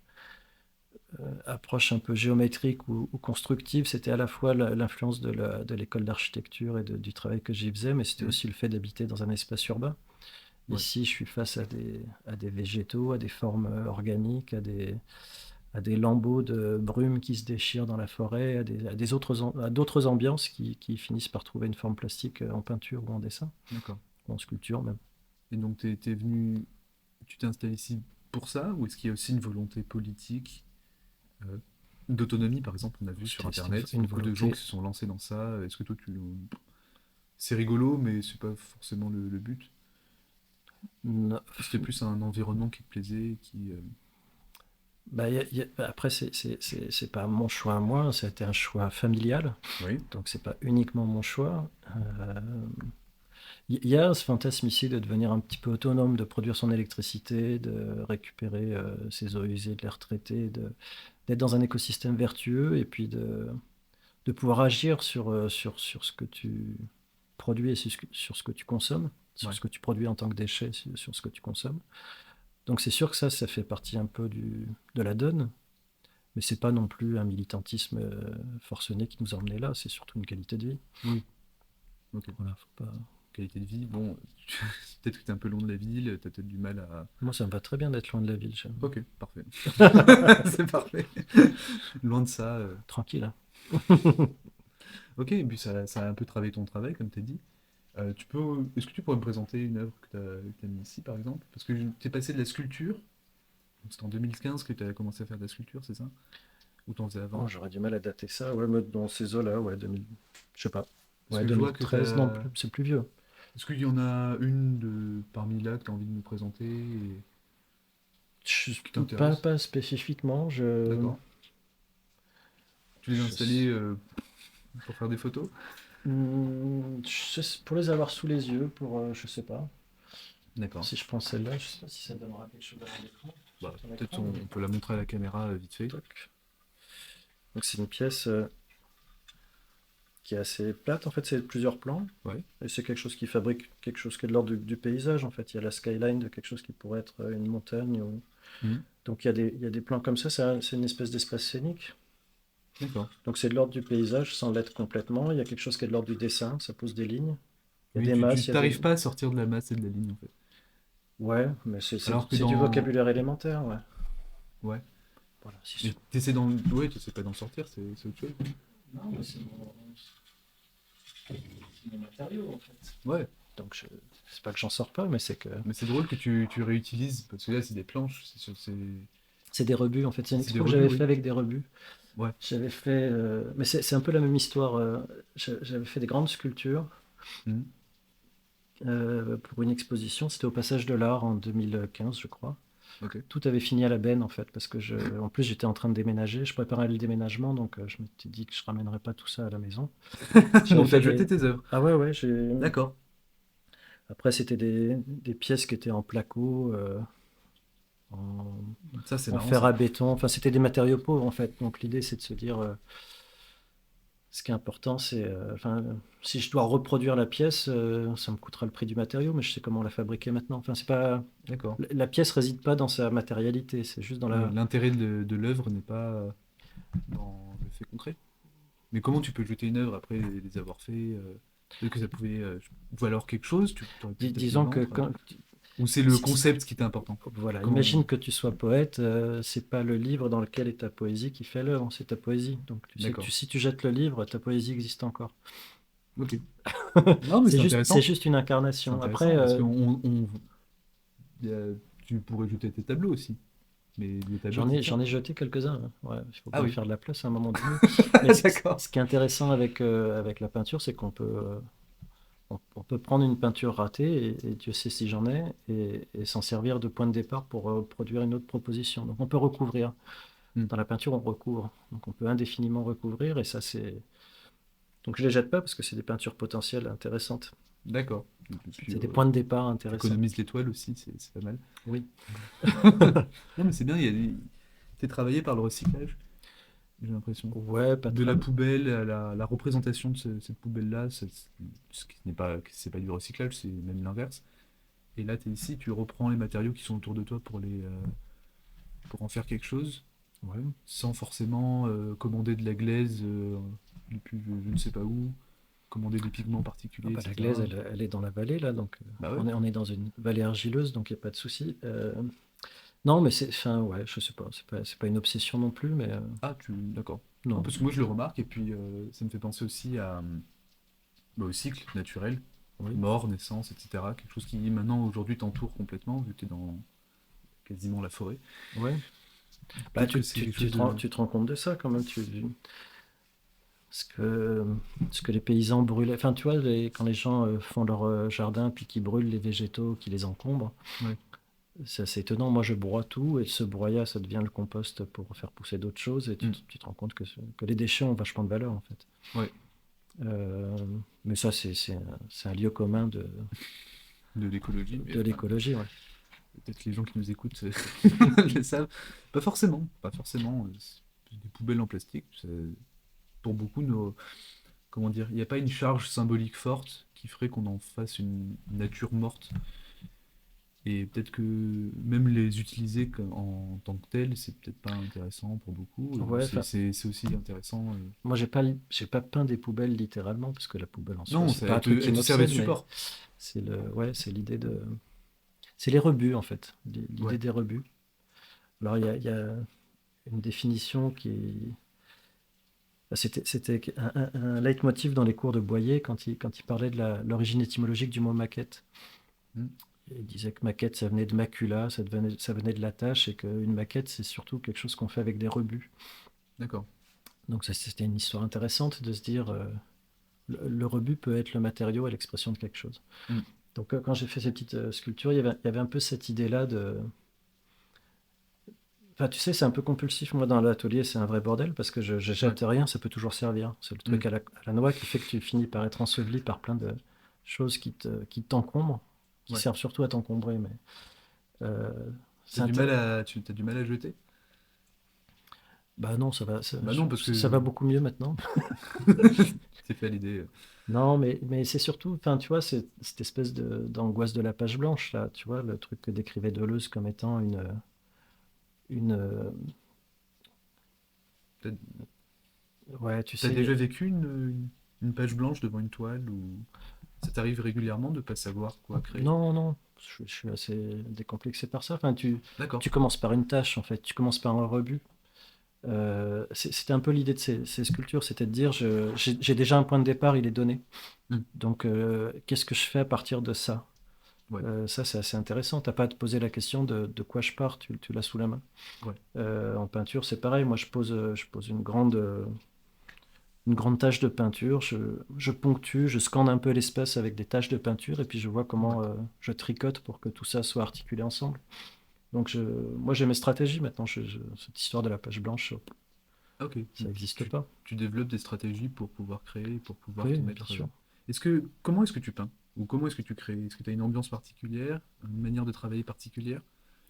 approche un peu géométrique ou constructive, c'était à la fois l'influence de l'école d'architecture et du travail que j'y faisais, mais c'était Hmm. aussi le fait d'habiter dans un espace urbain. Ouais, Ici, je suis face à des végétaux, à des formes organiques, à des lambeaux de brume qui se déchirent dans la forêt, à d'autres ambiances qui finissent par trouver une forme plastique en peinture ou en dessin, d'accord. ou en sculpture même. Et donc, tu t'es installé ici pour ça, ou est-ce qu'il y a aussi une volonté politique euh, d'autonomie, par exemple, on a vu sur C'était Internet, une beaucoup de gens volonté. qui se sont lancés dans ça. Est-ce que toi, c'est rigolo, mais c'est pas forcément le but. Non. C'était plus un environnement qui te plaisait, Bah, après, c'est pas mon choix à moi, c'était un choix familial, Oui. donc c'est pas uniquement mon choix. Il y a ce fantasme ici de devenir un petit peu autonome, de produire son électricité, de récupérer ses eaux usées, de les retraiter, d'être dans un écosystème vertueux et puis de pouvoir agir sur ce que tu produis et sur ce que tu consommes, sur Ouais. ce que tu produis en tant que déchet, sur ce que tu consommes. Donc c'est sûr que ça fait partie un peu de la donne, mais c'est pas non plus un militantisme forcené qui nous a emmenés là, c'est surtout une qualité de vie. Oui. Ok. Voilà, faut pas... Qualité de vie, bon, peut-être que t'es un peu loin de la ville, t'as peut-être du mal à... Moi, ça me va très bien d'être loin de la ville, Ok, parfait. C'est parfait. Loin de ça. tranquille. Ok, et puis ça a un peu travaillé ton travail, comme t'as dit. Est-ce que tu pourrais me présenter une œuvre que t'as mis ici, par exemple? Parce que t'es passé de la sculpture, donc c'était en 2015 que tu as commencé à faire de la sculpture, c'est ça? Ou t'en faisais Oh, avant? j'aurais du mal à dater ça, ouais, mais dans ces eaux-là, ouais, 2000, je sais pas, Parce ouais, que je vois que 2013, non, t'as... c'est plus vieux. Est-ce qu'il y en a une parmi là que tu as envie de nous présenter et qui t'intéresse? Pas spécifiquement, D'accord. Tu les as installés je, pour faire des photos? pour les avoir sous les yeux, je sais pas. D'accord. Si je prends celle-là, je sais pas si ça donnera quelque chose à l'écran. Bah, Sur ton peut-être écran, mais... on peut la montrer à la caméra vite fait. Toc. Donc c'est une pièce qui est assez plate, en fait, c'est plusieurs plans. Ouais. Et c'est quelque chose qui fabrique quelque chose qui est de l'ordre du paysage, en fait. Il y a la skyline de quelque chose qui pourrait être une montagne. Mhm. Donc il y a des plans comme ça, c'est une espèce d'espace scénique. D'accord. Donc c'est de l'ordre du paysage sans l'être complètement. Il y a quelque chose qui est de l'ordre du dessin, ça pose des lignes. Il y a Oui, des tu masses, il y a des... t'arrives pas à sortir de la masse et de la ligne, en fait. Ouais, mais c'est Alors que c'est du dans... vocabulaire élémentaire, ouais. Ouais. Voilà, Mais Ouais, t'essaies pas d'en sortir, c'est autre chose. Non, mais c'est mon matériau, en fait. Ouais. Donc c'est pas que j'en sors pas, mais c'est que... Mais c'est drôle que tu réutilises, parce que là, c'est des planches, C'est des rebuts, en fait. C'est une c'est des expo que rebuts, j'avais oui. fait avec des rebuts. Ouais. J'avais fait... Mais c'est un peu la même histoire. J'avais fait des grandes sculptures Mhm. pour une exposition. C'était au Passage de l'Art en 2015, je crois. Ok. Tout avait fini à la benne, en fait, parce que en plus, j'étais en train de déménager. Je préparais le déménagement, donc je m'étais dit que je ramènerais pas tout ça à la maison. J'avais Donc, t'as fait jeté des... tes œuvres. Ah ouais, ouais. D'accord. Après, c'était des pièces qui étaient en placo, en, Ça, c'est en marrant, fer ça. à béton. Enfin, c'était des matériaux pauvres, en fait. Donc l'idée, c'est de se dire... ce qui est important, c'est, enfin, si je dois reproduire la pièce, ça me coûtera le prix du matériau, mais je sais comment la fabriquer maintenant. Enfin, c'est pas, D'accord. la pièce réside pas dans sa matérialité, c'est juste dans Oui, la. l'intérêt de l'œuvre n'est pas dans le fait concret. Mais comment tu peux jeter une œuvre après les avoir fait peut-être que ça pouvait valoir quelque chose, tu aurais pu peut-être les Disons que vendre. quand, Ou c'est le si- concept qui était important. voilà, Comment... imagine que tu sois poète, c'est pas le livre dans lequel est ta poésie qui fait l'œuvre, c'est ta poésie. Donc tu sais que D'accord. si tu jettes le livre, ta poésie existe encore. Ok. Non, mais C'est c'est juste une C'est incarnation. Après, intéressant parce que y a- tu pourrais jeter tes tableaux aussi. Mais les tableaux j'en existent. ai jeté quelques-uns, hein. Ouais, il faut Ah bien oui. faire de la place à un moment donné. Mais D'accord. ce qui est intéressant avec la peinture, c'est qu'on peut, on peut prendre une peinture ratée, et Dieu sait si j'en ai, et s'en servir de point de départ pour produire une autre proposition. Donc on peut recouvrir. Hmm. Dans la peinture, on recouvre. Donc on peut indéfiniment recouvrir, et ça c'est... Donc je les jette pas parce que c'est des peintures potentielles intéressantes. D'accord. Et puis, C'est des points de départ tu intéressants. économises l'étoile aussi, c'est pas mal. Oui. Non, mais c'est bien, t'es travaillé par le recyclage, j'ai l'impression. Ouais, pas De très... la poubelle à la représentation de cette poubelle-là, ce qui n'est pas, c'est pas du recyclage, c'est même l'inverse. Et là, tu es ici, tu reprends les matériaux qui sont autour de toi pour en faire quelque chose, Ouais. sans forcément commander de la glaise depuis je ne sais pas où, commander des pigments Ah particuliers, bah, la etc. glaise, elle est dans la vallée, là, donc Bah ouais. on est dans une vallée argileuse, donc il n'y a pas de souci. Non, mais c'est... Enfin, ouais, je sais pas, c'est pas une obsession non plus, mais Ah, d'accord. Non, non. parce que moi je le remarque, et puis ça me fait penser aussi au cycle naturel, Oui. mort, naissance, etc. Quelque chose qui maintenant aujourd'hui t'entoure complètement, vu que tu es dans quasiment la forêt. Ouais. Bah, Peut-être que c'est quelque chose de... tu te rends compte de ça quand même. Ce que, ce que les paysans brûlaient. Enfin, tu vois, quand les gens font leur jardin puis qu'ils brûlent les végétaux, qui les encombrent, Ouais. c'est assez étonnant. Moi, je broie tout, et ce broyat, ça devient le compost pour faire pousser d'autres choses, et Mm. tu te rends compte que les déchets ont vachement de valeur, en fait. Ouais. Euh, mais ça, c'est un lieu commun De l'écologie. Mais de l'écologie, ouais. peut-être les gens qui nous écoutent le savent. Pas forcément. Pas forcément. C'est des poubelles en plastique. Pour beaucoup, comment dire, il n'y a pas une charge symbolique forte qui ferait qu'on en fasse une nature morte. Et peut-être que même les utiliser en tant que tels, c'est peut-être pas intéressant pour beaucoup. Ouais, enfin, C'est aussi intéressant. moi, j'ai pas peint des poubelles littéralement, parce que la poubelle en soi, Non, c'est pas un truc qui elle te servait de m'obsède, mais support. ouais, c'est l'idée de... C'est les rebuts, en fait, l'idée Ouais. des rebuts. Alors, il y a une définition qui... C'était un leitmotiv dans les cours de Boyer quand il parlait de l'origine étymologique du mot maquette. Mm. Il disait que maquette, ça venait de macula, ça venait de la tâche, et qu'une maquette, c'est surtout quelque chose qu'on fait avec des rebuts. D'accord. Donc ça, c'était une histoire intéressante de se dire, le rebut peut être le matériau et l'expression de quelque chose. Mm. Donc quand j'ai fait ces petites sculptures, il y avait un peu cette idée-là de... Enfin, tu sais, c'est un peu compulsif. Moi, dans l'atelier, c'est un vrai bordel parce que je jette rien, ça peut toujours servir. C'est le truc Mm. à la noix qui fait que tu finis par être enseveli par plein de choses qui t'encombrent, qui Ouais. servent surtout à t'encombrer. Mais euh, c'est Tu as du mal à jeter? bah non, Bah non, parce ça va que beaucoup mieux maintenant. c'est fait à l'idée. Non, mais c'est surtout, enfin, tu vois, cette espèce d'angoisse de la page blanche, là, tu vois, le truc que décrivait Deleuze comme étant une Peut-être- Ouais, tu T'as sais, déjà vécu une page blanche devant une toile ou ça t'arrive régulièrement de pas savoir quoi créer? non, non, je suis assez décomplexé par ça. Enfin, D'accord. tu commences par une tâche, en fait, tu commences par un rebut. C'était un peu l'idée de ces sculptures, c'était de dire, j'ai déjà un point de départ, il est donné. Hmm. Donc, qu'est-ce que je fais à partir de ça? Ouais, Ça, c'est assez intéressant. T'as pas à te poser la question de quoi je pars, tu l'as sous la main. ouais, En peinture, c'est pareil. Moi, je pose une grande tache de peinture, je ponctue, je scanne un peu l'espace avec des taches de peinture, et puis je vois ouais. comment je tricote pour que tout ça soit articulé ensemble. Donc, moi, j'ai mes stratégies maintenant. Cette histoire de la page blanche, Ah, ok. ça Donc, n'existe pas. tu développes des stratégies pour pouvoir créer, pour pouvoir Oui, te bien mettre. sûr. Comment est-ce que tu peins? Ou comment est-ce que tu crées? Est-ce que tu as une ambiance particulière, une manière de travailler particulière?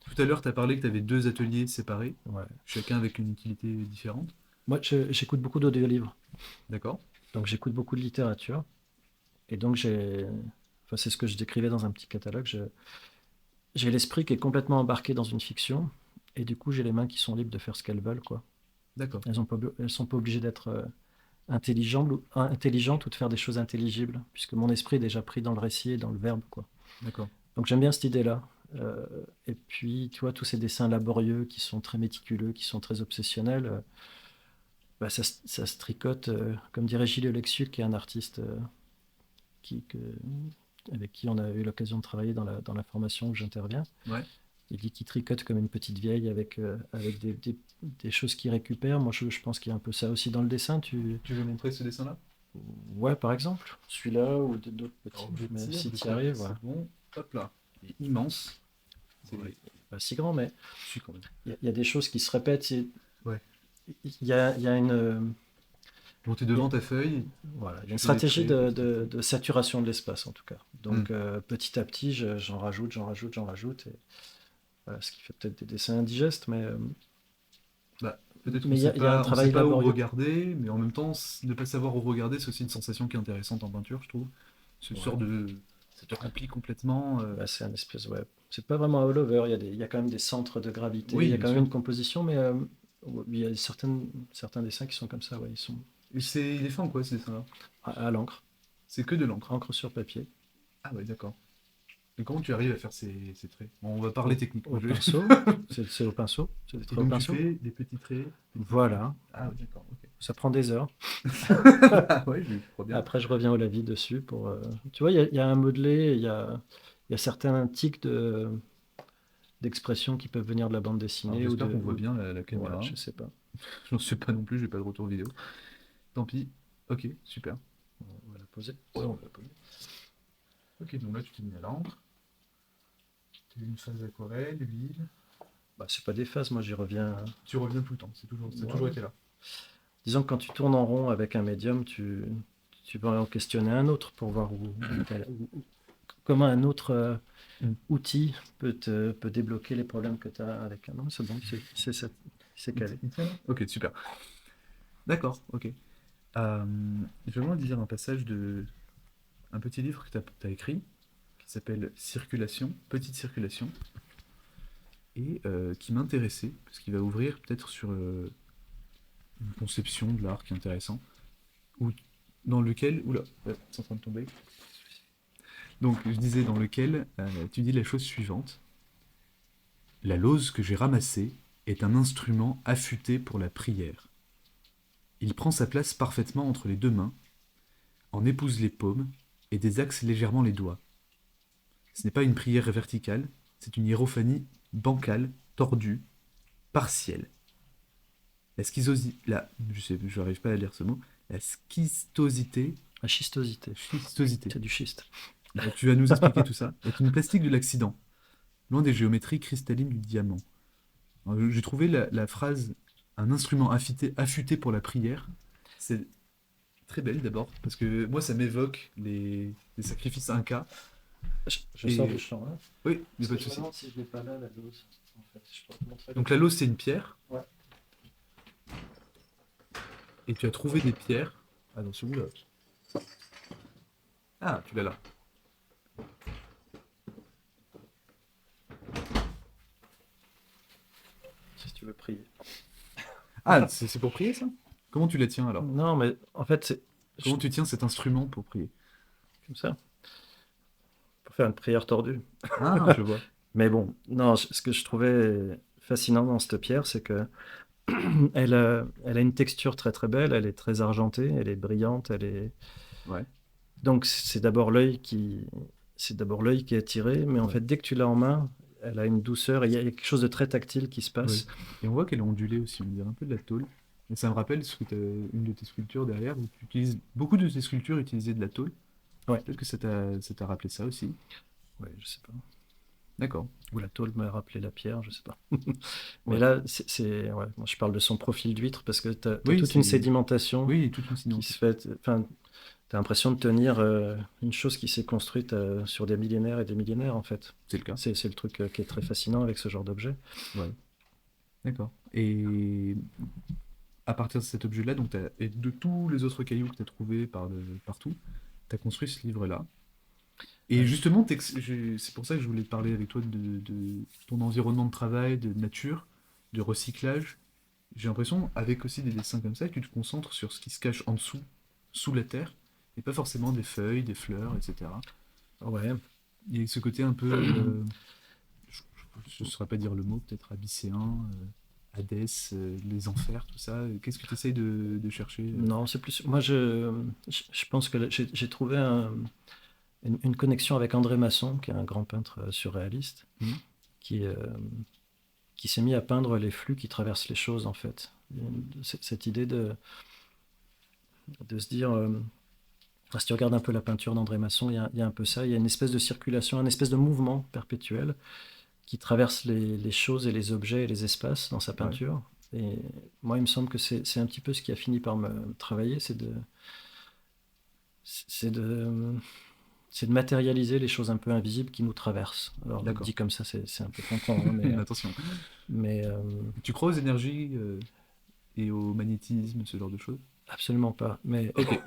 Tout à l'heure, tu as parlé que tu avais deux ateliers séparés, Ouais. chacun avec une utilité différente. Moi, j'écoute beaucoup d'audiolivres. D'accord? Donc, j'écoute beaucoup de littérature. Et donc, enfin, c'est ce que je décrivais dans un petit catalogue. J'ai l'esprit qui est complètement embarqué dans une fiction. Et du coup, j'ai les mains qui sont libres de faire ce qu'elles veulent, quoi. D'accord. Elles sont pas obligées d'être intelligentes ou de faire des choses intelligibles, puisque mon esprit est déjà pris dans le récit et dans le verbe, quoi. D'accord. Donc, j'aime bien cette idée-là. Et puis, tu vois, tous ces dessins laborieux qui sont très méticuleux, qui sont très obsessionnels, bah, ça se tricote, comme dirait Gilles Lexiu, qui est un artiste qui, que- avec qui on a eu l'occasion de travailler dans la formation où j'interviens. Ouais. Il dit qu'il tricote comme une petite vieille avec des choses qu'il récupère. Moi, je pense qu'il y a un peu ça aussi dans le dessin. Tu veux montrer ce dessin-là? Ouais, par exemple, celui-là ou d'autres petits. Alors, je Mais tire, si je tu y crois que arrives, c'est voilà. bon. Hop là. Il est immense. C'est Ouais, pas si grand, mais je suis quand même. il y a des choses qui se répètent. Ouais. Il y a une, Bon, t'es il y a- devant ta feuille, voilà, il y a tu une fais des stratégie traits petit à petit. de saturation de l'espace, en tout cas. Hmm. Donc, petit à petit, j'en rajoute, j'en rajoute, j'en rajoute. Et, voilà, ce qui fait peut-être des dessins indigestes, Bah, peut-être mais il y a un on sait travail pas où laborieux. regarder, mais en même temps, ne pas savoir où regarder, c'est aussi une sensation qui est intéressante en peinture, je trouve. Ce Ouais. sort de, ça te remplit complètement. Bah, c'est un espèce, ouais. C'est pas vraiment un all-over, il y a quand même des centres de gravité, il y Oui, a bien quand même sûr. une composition, mais il y a certains dessins qui sont comme ça, ouais, ils sont Et il est fait en quoi ce dessin-là? à l'encre, C'est que de l'encre. encre sur papier, Ah ouais, d'accord. Et comment tu arrives à faire ces traits? Bon, on va parler au, technique. au Moi, pinceau, c'est au pinceau, c'est des Et traits au donc tu pinceau. fais des petits traits. Voilà, Ah oui, d'accord, ok. ça prend des heures. Ouais, je crois bien. Après, je reviens au lavis dessus pour. Tu vois, il y a un modelé, il y a certains tics d'expression qui peuvent venir de la bande Alors dessinée ou j'espère de. qu'on voit bien la Ouais, caméra. je sais pas. J'en sais pas non plus, j'ai pas de retour vidéo. Tant pis. Ok, super. On va la poser. Ouais, on va la poser. Ok, donc là tu t'es mis à l'encre. Tu as une phase aquarelle, huile. Bah, c'est pas des phases, moi j'y reviens. Tu reviens tout le temps, ça a toujours Ouais. été là. Disons que quand tu tournes en rond avec un médium, tu vas en questionner un autre pour voir comment un autre Mm. outil peut débloquer les problèmes que tu as avec un. Non, c'est bon, c'est calé. Il tient là. Ok, super. D'accord, ok. Je vais vraiment dire un passage un petit livre que tu as écrit qui s'appelle Circulation, Petite Circulation, et qui m'intéressait, parce qu'il va ouvrir peut-être sur une conception de l'art qui est intéressant, ou dans lequel. Oula, c'est en train de tomber. Donc, je disais dans lequel tu dis la chose suivante. La lauze que j'ai ramassée est un instrument affûté pour la prière. Il prend sa place parfaitement entre les deux mains, en épouse les paumes et désaxe légèrement les doigts. Ce n'est pas une prière verticale, c'est une hiérophanie bancale, tordue, partielle. Je n'arrive pas à lire ce mot. La schistosité. La schistosité. Schistosité. C'est du schiste. Tu vas nous expliquer tout ça. Est une plastique de l'accident, loin des géométries cristallines du diamant. Alors, j'ai trouvé la phrase un instrument affûté pour la prière. C'est très belle d'abord, parce que moi ça m'évoque les sacrifices incas. Je Et- sors du champ. Hein. Oui, mais Parce pas que de je me souci. demande si je l'ai pas là, la dose. En fait, je peux te montrer. Donc la lauze c'est une pierre, Ouais. et tu as trouvé des pierres. Ah non, celui-là. Ah, tu l'as là. Si tu veux prier. Ah, c'est pour prier ça? Comment tu la tiens alors? Non, mais en fait, Comment tu tiens cet instrument pour prier? comme ça, pour faire une prière tordue. Ah, je vois. Mais bon, non, ce que je trouvais fascinant dans cette pierre, c'est que elle a une texture très très belle, elle est très argentée, elle est brillante, Ouais. donc c'est d'abord l'œil qui est attiré, mais en Ouais. fait, dès que tu l'as en main, elle a une douceur, et il y a quelque chose de très tactile qui se Oui. passe. Et on voit qu'elle est ondulée aussi, on dirait un peu de la tôle. Et ça me rappelle une de tes sculptures derrière, où tu utilises beaucoup de tes sculptures utilisaient de la tôle. Ouais, Peut-être que ça t'a rappelé ça aussi. ouais, je sais pas. D'accord. Ou la tôle m'a rappelé la pierre, je sais pas. Mais Ouais. là, ouais, moi, je parle de son profil d'huître parce que tu as Oui, toute une c'est. sédimentation Oui, toute une qui se sédimentation. fait. Enfin, tu as l'impression de tenir une chose qui s'est construite sur des millénaires et des millénaires, en fait. C'est le cas. C'est le truc qui est très fascinant avec ce genre d'objet. Ouais. D'accord. Et à partir de cet objet-là, donc et de tous les autres cailloux que tu as trouvés partout, tu as construit ce livre-là. Et Ouais. justement, c'est pour ça que je voulais te parler avec toi de ton environnement de travail, de nature, de recyclage. J'ai l'impression, avec aussi des dessins comme ça, que tu te concentres sur ce qui se cache en dessous, sous la terre, et pas forcément des feuilles, des fleurs, etc. Ouais. Il y a ce côté un peu, je ne saurais pas dire le mot, peut-être abysséen, Hadès, les enfers, tout ça. Qu'est-ce que tu essayes de chercher Non, c'est plus. Moi, je pense que j'ai trouvé une connexion avec André Masson, qui est un grand peintre surréaliste, Mhm. qui, euh, qui s'est mis à peindre les flux qui traversent les choses, en fait. Cette idée de se dire. Enfin, si tu regardes un peu la peinture d'André Masson, il y a un peu ça. Il y a une espèce de circulation, une espèce de mouvement perpétuel qui traverse les choses et les objets et les espaces dans sa Ouais, peinture. Et moi, il me semble que c'est un petit peu ce qui a fini par me travailler, c'est de, c'est de matérialiser les choses un peu invisibles qui nous traversent. Alors, d'accord. dit comme ça, c'est un peu con, hein, Attention. mais Tu crois aux énergies et au magnétisme, ce genre de choses? absolument pas. Mais Ok.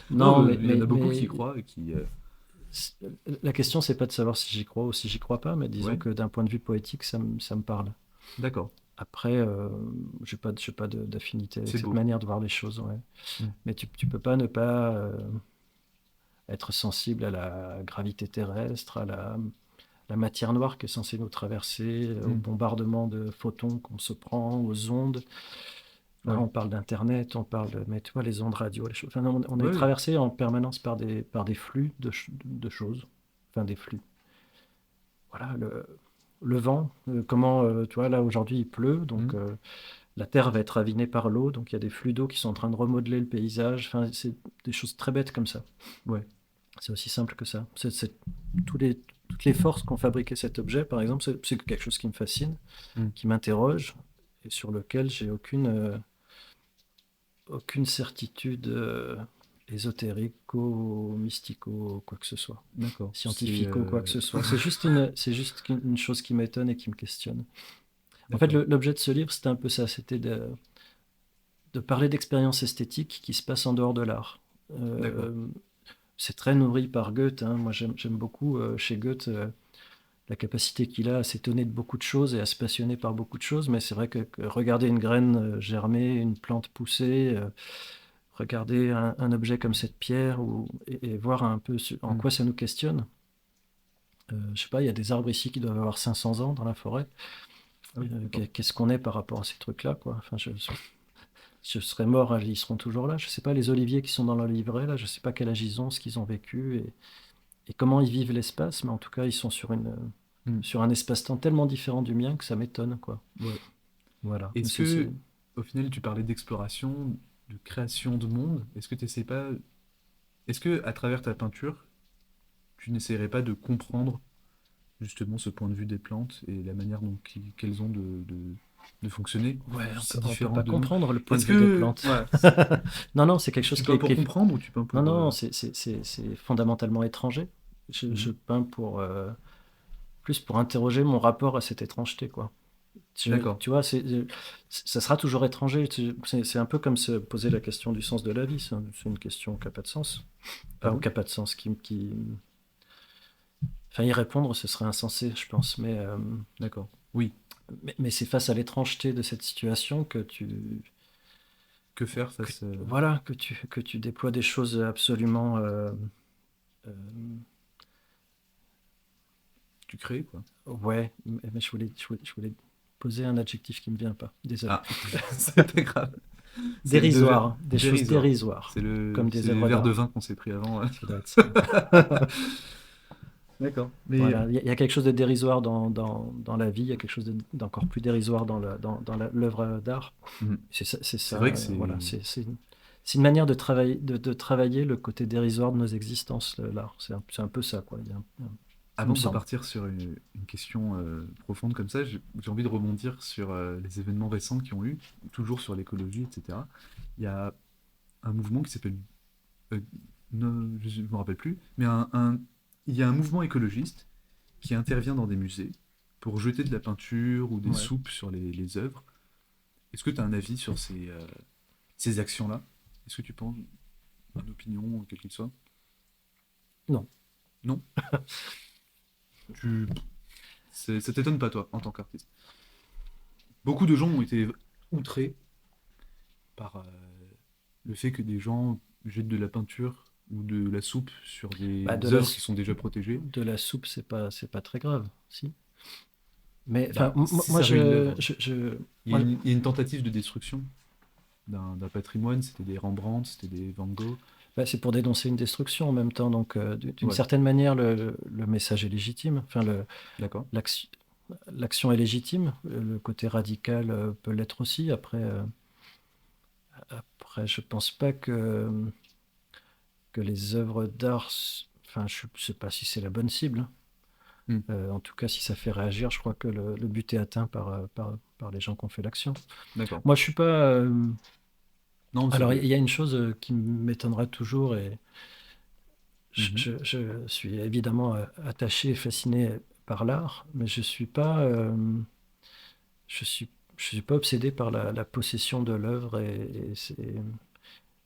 non, Non, il y en a beaucoup qui y mais croient et qui. la question, c'est pas de savoir si j'y crois ou si j'y crois pas, mais disons Ouais, que d'un point de vue poétique, ça me parle. d'accord. Après, j'ai pas d'affinité avec C'est cette beau. manière de voir les choses, ouais. Mm. Mais tu peux pas ne pas être sensible à la gravité terrestre, à la matière noire qui est censée nous traverser, au Mm. bombardement de photons qu'on se prend, aux ondes. Là, Ouais. on parle d'Internet, on parle mais tu vois, les ondes radio, les choses. Enfin, on est Ouais, ouais. traversé en permanence par des flux de choses, enfin des flux. Voilà, le vent, comment, tu vois, là aujourd'hui il pleut, donc Mm. la terre va être ravinée par l'eau, donc il y a des flux d'eau qui sont en train de remodeler le paysage. Enfin, c'est des choses très bêtes comme ça. Ouais. C'est aussi simple que ça. Toutes les forces qu'ont fabriqué cet objet, par exemple, c'est quelque chose qui me fascine, Mm. qui m'interroge et sur lequel j'ai aucune certitude ésotérico, mystico, quoi que ce soit, D'accord. scientifico, quoi que ce soit. C'est juste une chose qui m'étonne et qui me questionne. En fait, D'accord. l'objet de ce livre, c'était un peu ça, c'était de parler d'expériences esthétiques qui se passent en dehors de l'art. D'accord. C'est très nourri par Goethe, hein. Moi, j'aime beaucoup chez Goethe la capacité qu'il a à s'étonner de beaucoup de choses et à se passionner par beaucoup de choses. Mais c'est vrai que regarder une graine germer, une plante pousser, regarder un objet comme cette pierre et voir un peu en Mm. quoi ça nous questionne. Je sais pas, il y a des arbres ici qui doivent avoir 500 ans dans la forêt. Ah oui, d'accord. Qu'est-ce qu'on est par rapport à ces trucs-là, quoi. Enfin, je serais mort, ils seront toujours là. Je sais pas, les oliviers qui sont dans leur livret, là, je sais pas quel âge ils ont, ce qu'ils ont vécu et comment ils vivent l'espace, mais en tout cas, ils sont Mm. sur un espace-temps tellement différent du mien que ça m'étonne, quoi. Ouais. Voilà. Mais Est-ce que, au final, tu parlais d'exploration, de création de monde, est-ce que tu essaies pas. Est-ce que, à travers ta peinture, tu n'essaierais pas de comprendre justement ce point de vue des plantes et la manière dont qu'elles ont de fonctionner, ouais, si on peut différentes pas de nous? comprendre le point de Est-ce vue des que. plantes. Ouais. Non, non, c'est quelque chose Tu peins pour qui est. comprendre ou tu peins Non, pour. non, c'est fondamentalement étranger. Je Mhm. peins plus pour interroger mon rapport à cette étrangeté, quoi. D'accord. Tu vois, ça sera toujours étranger. C'est un peu comme se poser la question du sens de la vie. C'est une question qui n'a pas de sens. Ah Enfin, ou bon? qui n'a pas de sens. Enfin, y répondre, ce serait insensé, je pense. D'accord. Oui. Mais c'est face à l'étrangeté de cette situation que Que faire face à... voilà, que tu déploies des choses absolument... euh, Tu crées, quoi. ouais, mais je voulais poser un adjectif qui me vient pas. Désolé. Ah, c'est pas grave. C'est le Dérisoire, des choses dérisoire. dérisoires, comme C'est des les œuvres verres de d'art. vin qu'on s'est pris avant. Ouais. Ça doit être ça. D'accord. Mais Voilà, il y a quelque chose de dérisoire dans la vie, il y a quelque chose d'encore plus dérisoire dans l'œuvre d'art. mhm. C'est C'est ça, vrai que c'est... voilà, c'est une manière de travailler le côté dérisoire de nos existences, l'art. C'est un peu ça, quoi. Il me Avant de semble. repartir sur une question profonde comme ça, j'ai envie de rebondir sur les événements récents qui ont eu, toujours sur l'écologie, etc. Il y a un mouvement qui s'appelle... euh, je ne me rappelle plus, mais il y a un mouvement écologiste qui intervient dans des musées pour jeter de la peinture ou des Ouais. soupes sur les œuvres. Est-ce que tu as un avis sur ces actions-là? Est-ce que tu penses, une opinion, quelle qu'il soit? Non. Non? Tu... Ça t'étonne pas, toi, en tant qu'artiste? Beaucoup de gens ont été outrés par le fait que des gens jettent de la peinture ou de la soupe sur des Bah, œuvres qui sont déjà protégées. de la soupe, c'est pas très grave, si. Mais enfin, Bah, si moi, ça ruine l'œuvre. moi, Il y a une tentative de destruction d'un patrimoine, c'était des Rembrandt, c'était des Van Gogh. bah, c'est pour dénoncer une destruction en même temps. Donc, d'une Ouais, certaine manière, le message est légitime. Enfin, d'accord. l'action, l'action est légitime. Le côté radical peut l'être aussi. Après, je pense pas que les œuvres d'art. Enfin, je sais pas si c'est la bonne cible, hein. Hmm, En tout cas, si ça fait réagir, je crois que le but est atteint par les gens qui ont fait l'action. d'accord. Moi, je suis pas. Non, c'est Alors, vrai. il y a une chose qui m'étonnera toujours, et Mhm. je suis évidemment attaché et fasciné par l'art, mais je suis pas obsédé par la possession de l'œuvre.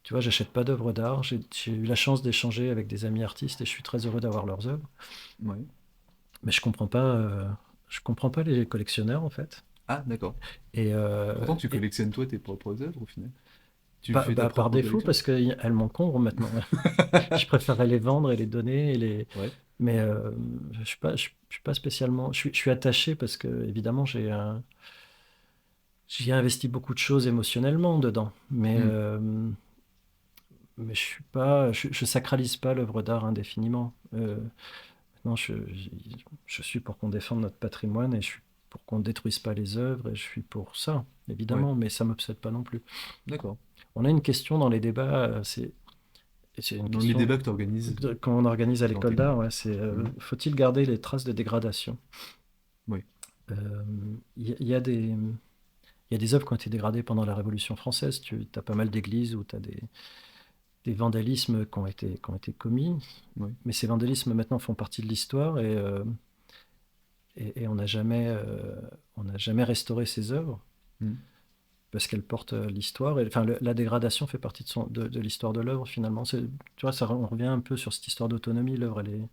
Tu vois, j'achète pas d'œuvres d'art. J'ai eu la chance d'échanger avec des amis artistes et je suis très heureux d'avoir leurs œuvres. Ouais. Mais je comprends pas les collectionneurs en fait. Ah, d'accord. Et, Pourtant, tu et collectionnes toi tes propres œuvres au final. Tu fais ta par propre défaut collection? parce qu'elles m'encombrent maintenant. Je préférerais les vendre et les donner. Ouais. Mais je suis pas spécialement. Je suis attaché parce que évidemment j'y ai investi beaucoup de choses émotionnellement dedans. Hmm, Mais je sacralise pas l'œuvre d'art indéfiniment. Non, je suis pour qu'on défende notre patrimoine et je suis pour qu'on détruise pas les œuvres et je suis pour ça, ouais, évidemment, mais ça m'obsède pas non plus. d'accord. On a une question dans les débats, c'est une Dans les question débats que tu organises quand on organise à dans l'école tes d'art, cours. ouais, c'est Mhm. faut-il garder les traces de dégradation? Oui, Euh, Il y a il y a des œuvres qui ont été dégradées pendant la Révolution française. Tu as pas mal d'églises où tu as des vandalismes qui ont été commis, oui. mais ces vandalismes maintenant font partie de l'histoire et on n'a jamais restauré ces œuvres Hmm, parce qu'elles portent l'histoire. Enfin, la dégradation fait partie de l'histoire de l'œuvre finalement. Tu vois, on revient un peu sur cette histoire d'autonomie. L'œuvre, ouais.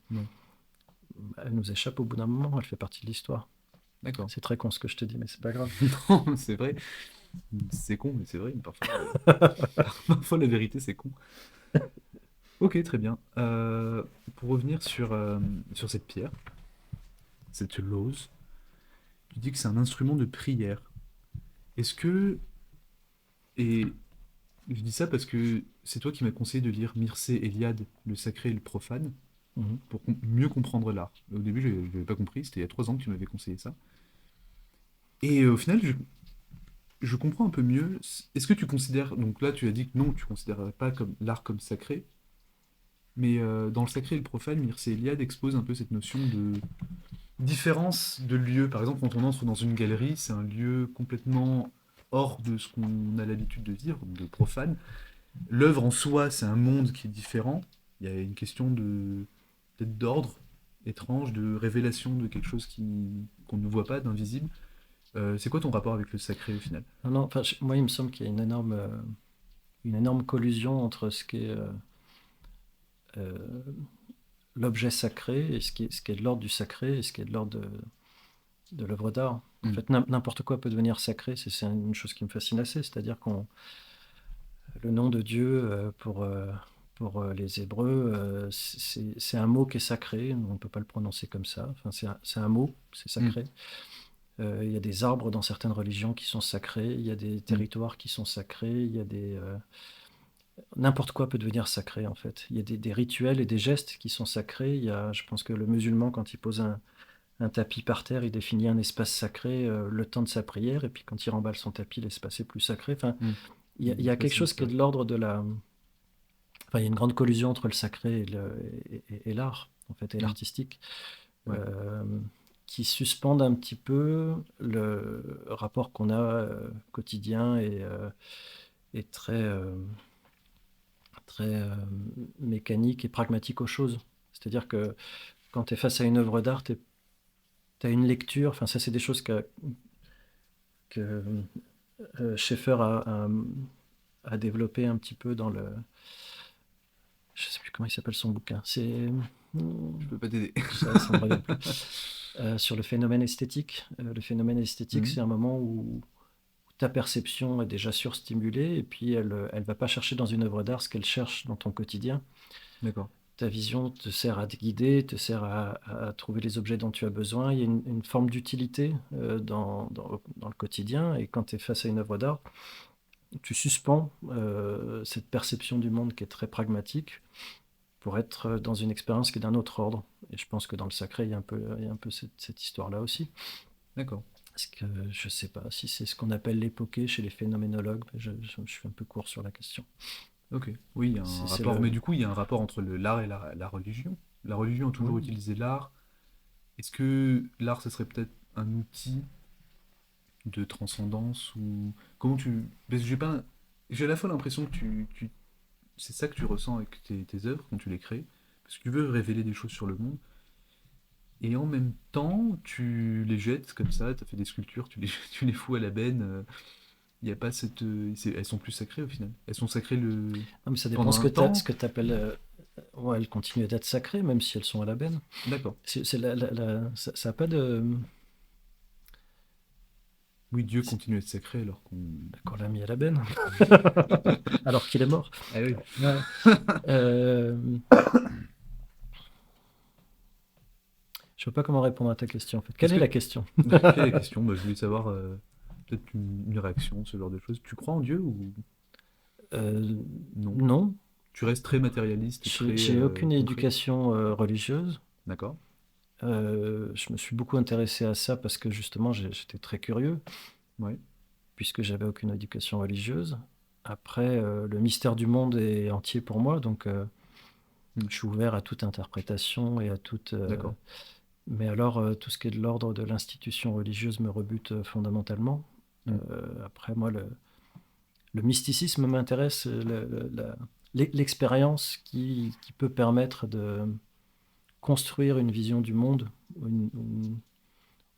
elle nous échappe au bout d'un moment, elle fait partie de l'histoire. D'accord. C'est très con ce que je te dis, mais c'est pas grave. Non, c'est vrai. C'est con, mais c'est vrai. Parfois, parfois la vérité, c'est con. Ok, très bien. Pour revenir sur cette pierre, cette lose, tu dis que c'est un instrument de prière. Est-ce que... Et je dis ça parce que c'est toi qui m'as conseillé de lire Mircea Eliade, Le sacré et le profane, Mhm. pour mieux comprendre l'art. Au début, je n'avais pas compris, c'était il y a 3 ans que tu m'avais conseillé ça. Et au final, je comprends un peu mieux. Est-ce que tu considères... Donc là, tu as dit que non, tu ne considérais pas comme l'art comme sacré, mais dans le sacré et le profane, Mircea Eliade expose un peu cette notion de différence de lieu. Par exemple, quand on entre dans une galerie, c'est un lieu complètement hors de ce qu'on a l'habitude de vivre, de profane. L'œuvre en soi, c'est un monde qui est différent. Il y a une question de peut-être d'ordre étrange, de révélation de quelque chose qu'on ne voit pas, d'invisible. C'est quoi ton rapport avec le sacré au final? Non, non, enfin, moi, il me semble qu'il y a une énorme collusion entre euh, l'objet sacré et ce qui est de l'ordre du sacré et ce qui est de l'ordre de l'œuvre d'art. En Hmm. fait, n'importe quoi peut devenir sacré, c'est une chose qui me fascine assez, c'est-à-dire qu'on le nom de Dieu pour les Hébreux, c'est un mot qui est sacré, on ne peut pas le prononcer comme ça. Enfin, c'est un mot, c'est sacré. Il y a des arbres dans certaines religions qui sont sacrés, il y a des territoires qui sont sacrés, il y a n'importe quoi peut devenir sacré en fait. Il y a des rituels et des gestes qui sont sacrés. Je pense que le musulman, quand il pose un tapis par terre, il définit un espace sacré le temps de sa prière, et puis quand il remballe son tapis, l'espace est plus sacré. Enfin, il y a quelque chose qui est de l'ordre de la... Enfin, il y a une grande collusion entre le sacré et l'art, en fait, et l'artistique, Ouais. qui suspendent un petit peu le rapport qu'on a quotidien et très mécanique et pragmatique aux choses. C'est-à-dire que quand tu es face à une œuvre d'art, tu as une lecture, enfin ça c'est des choses que Schaeffer a développé un petit peu dans le... Je sais plus comment il s'appelle son bouquin. Je peux pas t'aider. Ça me revient plus. Sur le phénomène esthétique. Le phénomène esthétique, c'est un moment où ta perception est déjà surstimulée, et puis elle va pas chercher dans une œuvre d'art ce qu'elle cherche dans ton quotidien. D'accord. Ta vision te sert à te guider, te sert à trouver les objets dont tu as besoin. Il y a une forme d'utilité dans le quotidien, et quand tu es face à une œuvre d'art, tu suspends cette perception du monde qui est très pragmatique pour être dans une expérience qui est d'un autre ordre. Et je pense que dans le sacré, il y a un peu cette histoire-là aussi. D'accord. Parce que je ne sais pas si c'est ce qu'on appelle l'époqué chez les phénoménologues, mais je suis un peu court sur la question. Ok. Oui, il y a un rapport. Mais du coup, il y a un rapport entre l'art et la religion. La religion a toujours utilisé l'art. Est-ce que l'art, ce serait peut-être un outil de transcendance ou comment tu... Parce que j'ai à la fois l'impression que c'est ça que tu ressens avec tes œuvres quand tu les crées, parce que tu veux révéler des choses sur le monde, et en même temps, tu les jettes comme ça, tu as fait des sculptures, tu les fous à la benne. Il y a pas cette... elles sont plus sacrées au final. Elles sont sacrées Non, mais ça dépend pendant un temps. ce que tu appelles... ouais, elles continuent d'être sacrées, même si elles sont à la benne. D'accord. Ça n'a pas de... Oui, Dieu continue à être sacré alors Qu'on l'a mis à la benne, alors qu'il est mort. Ah oui. Euh, Je ne sais pas comment répondre à ta question en fait. Quelle est la question? Quelle est la question? Je voulais savoir peut-être une réaction, ce genre de choses. Tu crois en Dieu ou non? Non. Tu restes très matérialiste, très J'ai aucune concret. éducation religieuse. D'accord. Je me suis beaucoup intéressé à ça parce que justement j'étais très curieux, Ouais. puisque j'avais aucune éducation religieuse. Après, le mystère du monde est entier pour moi, donc je suis ouvert à toute interprétation et à toute... D'accord. Mais alors, tout ce qui est de l'ordre de l'institution religieuse me rebute fondamentalement. Après, moi, le mysticisme m'intéresse, l'expérience qui peut permettre de construire une vision du monde, ou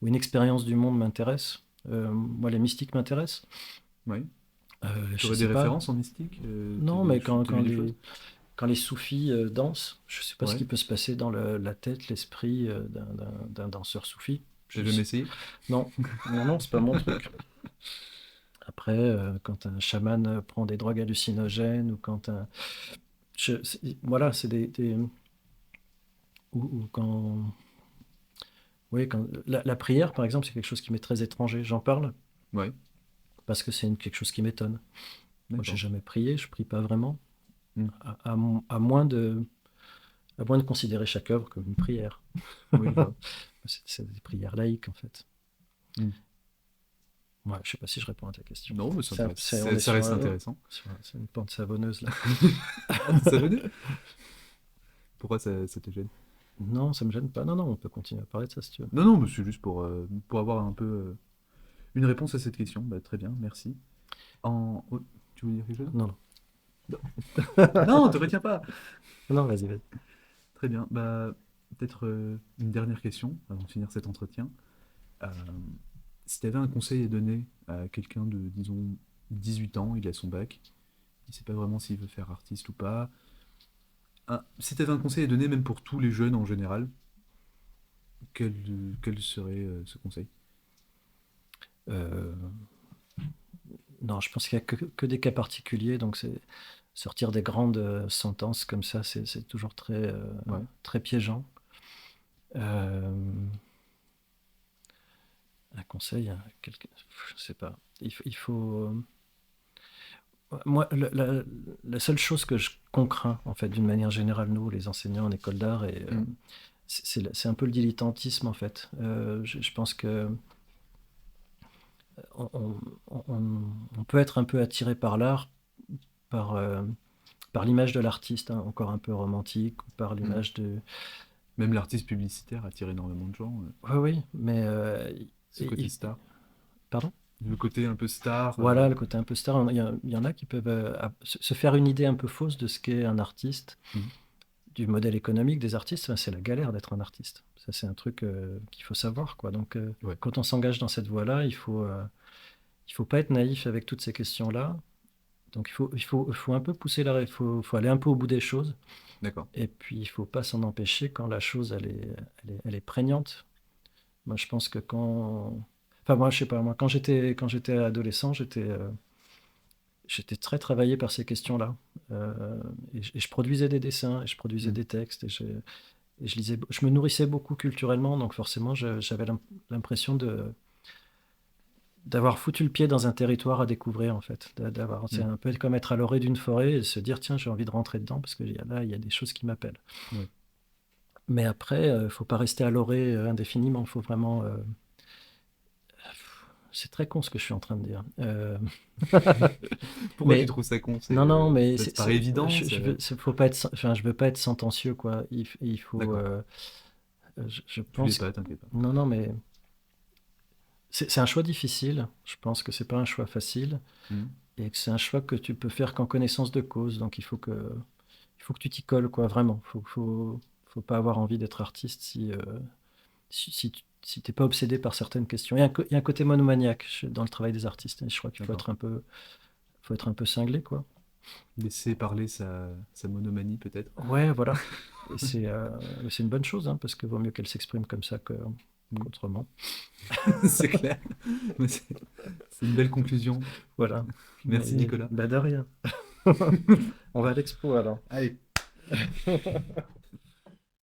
une expérience du monde m'intéresse. Moi, les mystiques m'intéressent. Ouais. Tu Je aurais sais des pas. références en mystique Non, mais quand les soufis dansent, je ne sais pas ce Ouais. qui peut se passer dans la tête, l'esprit d'un danseur soufi. J'ai jamais essayé. Non, c'est pas mon truc. Après, quand un chaman prend des drogues hallucinogènes, ou quand voilà, c'est ou quand... Oui, la prière, par exemple, c'est quelque chose qui m'est très étranger. J'en parle Ouais. parce que c'est quelque chose qui m'étonne. Moi, j'ai D'accord. jamais prié, je prie pas vraiment, Mm. à moins de considérer chaque œuvre comme une prière. Oui, je vois. C'est des prières laïques, en fait. Mm. Ouais, je sais pas si je réponds à ta question. Non, mais Ça ça reste intéressant. C'est une pente savonneuse, là. Ça venait? Pourquoi ça te gêne? Non, ça me gêne pas. Non, on peut continuer à parler de ça, si tu veux. Non, mais c'est juste pour avoir un peu une réponse à cette question. Bah, très bien, merci. Oh, tu veux dire quelque chose? Non. Non, te retiens pas. Non, vas-y. Très bien. Bah, peut-être une dernière question avant de finir cet entretien. Euh, Si tu avais un conseil à donner à quelqu'un de, disons, 18 ans, il a son bac, il ne sait pas vraiment s'il veut faire artiste ou pas. Si tu avais un conseil à donner, même pour tous les jeunes en général, quel serait ce conseil? Non, Non, je pense qu'il y a que des cas particuliers, donc c'est sortir des grandes sentences comme ça, c'est toujours Ouais. très piégeant. Euh, un conseil à quelqu'un, je sais pas. Moi, la seule chose qu'on craint, en fait, d'une manière générale, nous, les enseignants en école d'art, Mm. c'est un peu le dilettantisme, en fait. Je pense que on, on peut être un peu attiré par l'art, par, euh, par l'image de l'artiste, hein, encore un peu romantique, ou par Mm. l'image de... Même l'artiste publicitaire attire énormément de gens. Oui, oui, mais... Ce côté star. Pardon? Le côté un peu star. Voilà, le côté un peu star. Il y en a qui peuvent se faire une idée un peu fausse de ce qu'est un artiste, Mhm. du modèle économique des artistes. Enfin, c'est la galère d'être un artiste. Ça, c'est un truc qu'il faut savoir, quoi. Donc, Ouais. quand on s'engage dans cette voie-là, il faut pas être naïf avec toutes ces questions-là. Donc, il faut un peu pousser faut aller un peu au bout des choses. D'accord. Et puis, il faut pas s'en empêcher quand la chose, elle est prégnante. Moi, je pense que quand... Enfin, moi, je sais pas, moi, quand j'étais adolescent, j'étais très travaillé par ces questions-là. Et je produisais des dessins, et je produisais Mm. des textes, et je lisais, je me nourrissais beaucoup culturellement, donc forcément, j'avais l'impression d'avoir foutu le pied dans un territoire à découvrir, en fait. C'est Mm. un peu comme être à l'orée d'une forêt et se dire, tiens, j'ai envie de rentrer dedans, parce que là, il y a des choses qui m'appellent. Ouais. Mais après, faut pas rester à l'orée indéfiniment, il faut vraiment... c'est très con ce que je suis en train de dire. Pourquoi tu Mais trouves ça con? non, non, mais Ça te paraît évident? faut pas être, enfin, je veux pas être sentencieux, quoi. Il faut, D'accord. je Tu l'es pense, pas, t'inquiète pas. non, non, mais c'est un choix difficile. Je pense que c'est pas un choix facile Mm. et que c'est un choix que tu peux faire qu'en connaissance de cause. Donc il faut que tu t'y colles, quoi, vraiment. Faut pas avoir envie d'être artiste si t'es pas obsédé par certaines questions. Il y a un côté monomaniaque dans le travail des artistes. Et je crois qu'il D'accord. faut être un peu cinglé, quoi. Laisser parler sa monomanie, peut-être. Ouais, voilà. Et c'est une bonne chose, hein, parce que vaut mieux qu'elle s'exprime comme ça Mm. qu'autrement. C'est clair. Mais c'est une belle conclusion. Voilà. Merci, Mais, Nicolas. bah, de rien. On va à l'expo alors. Allez.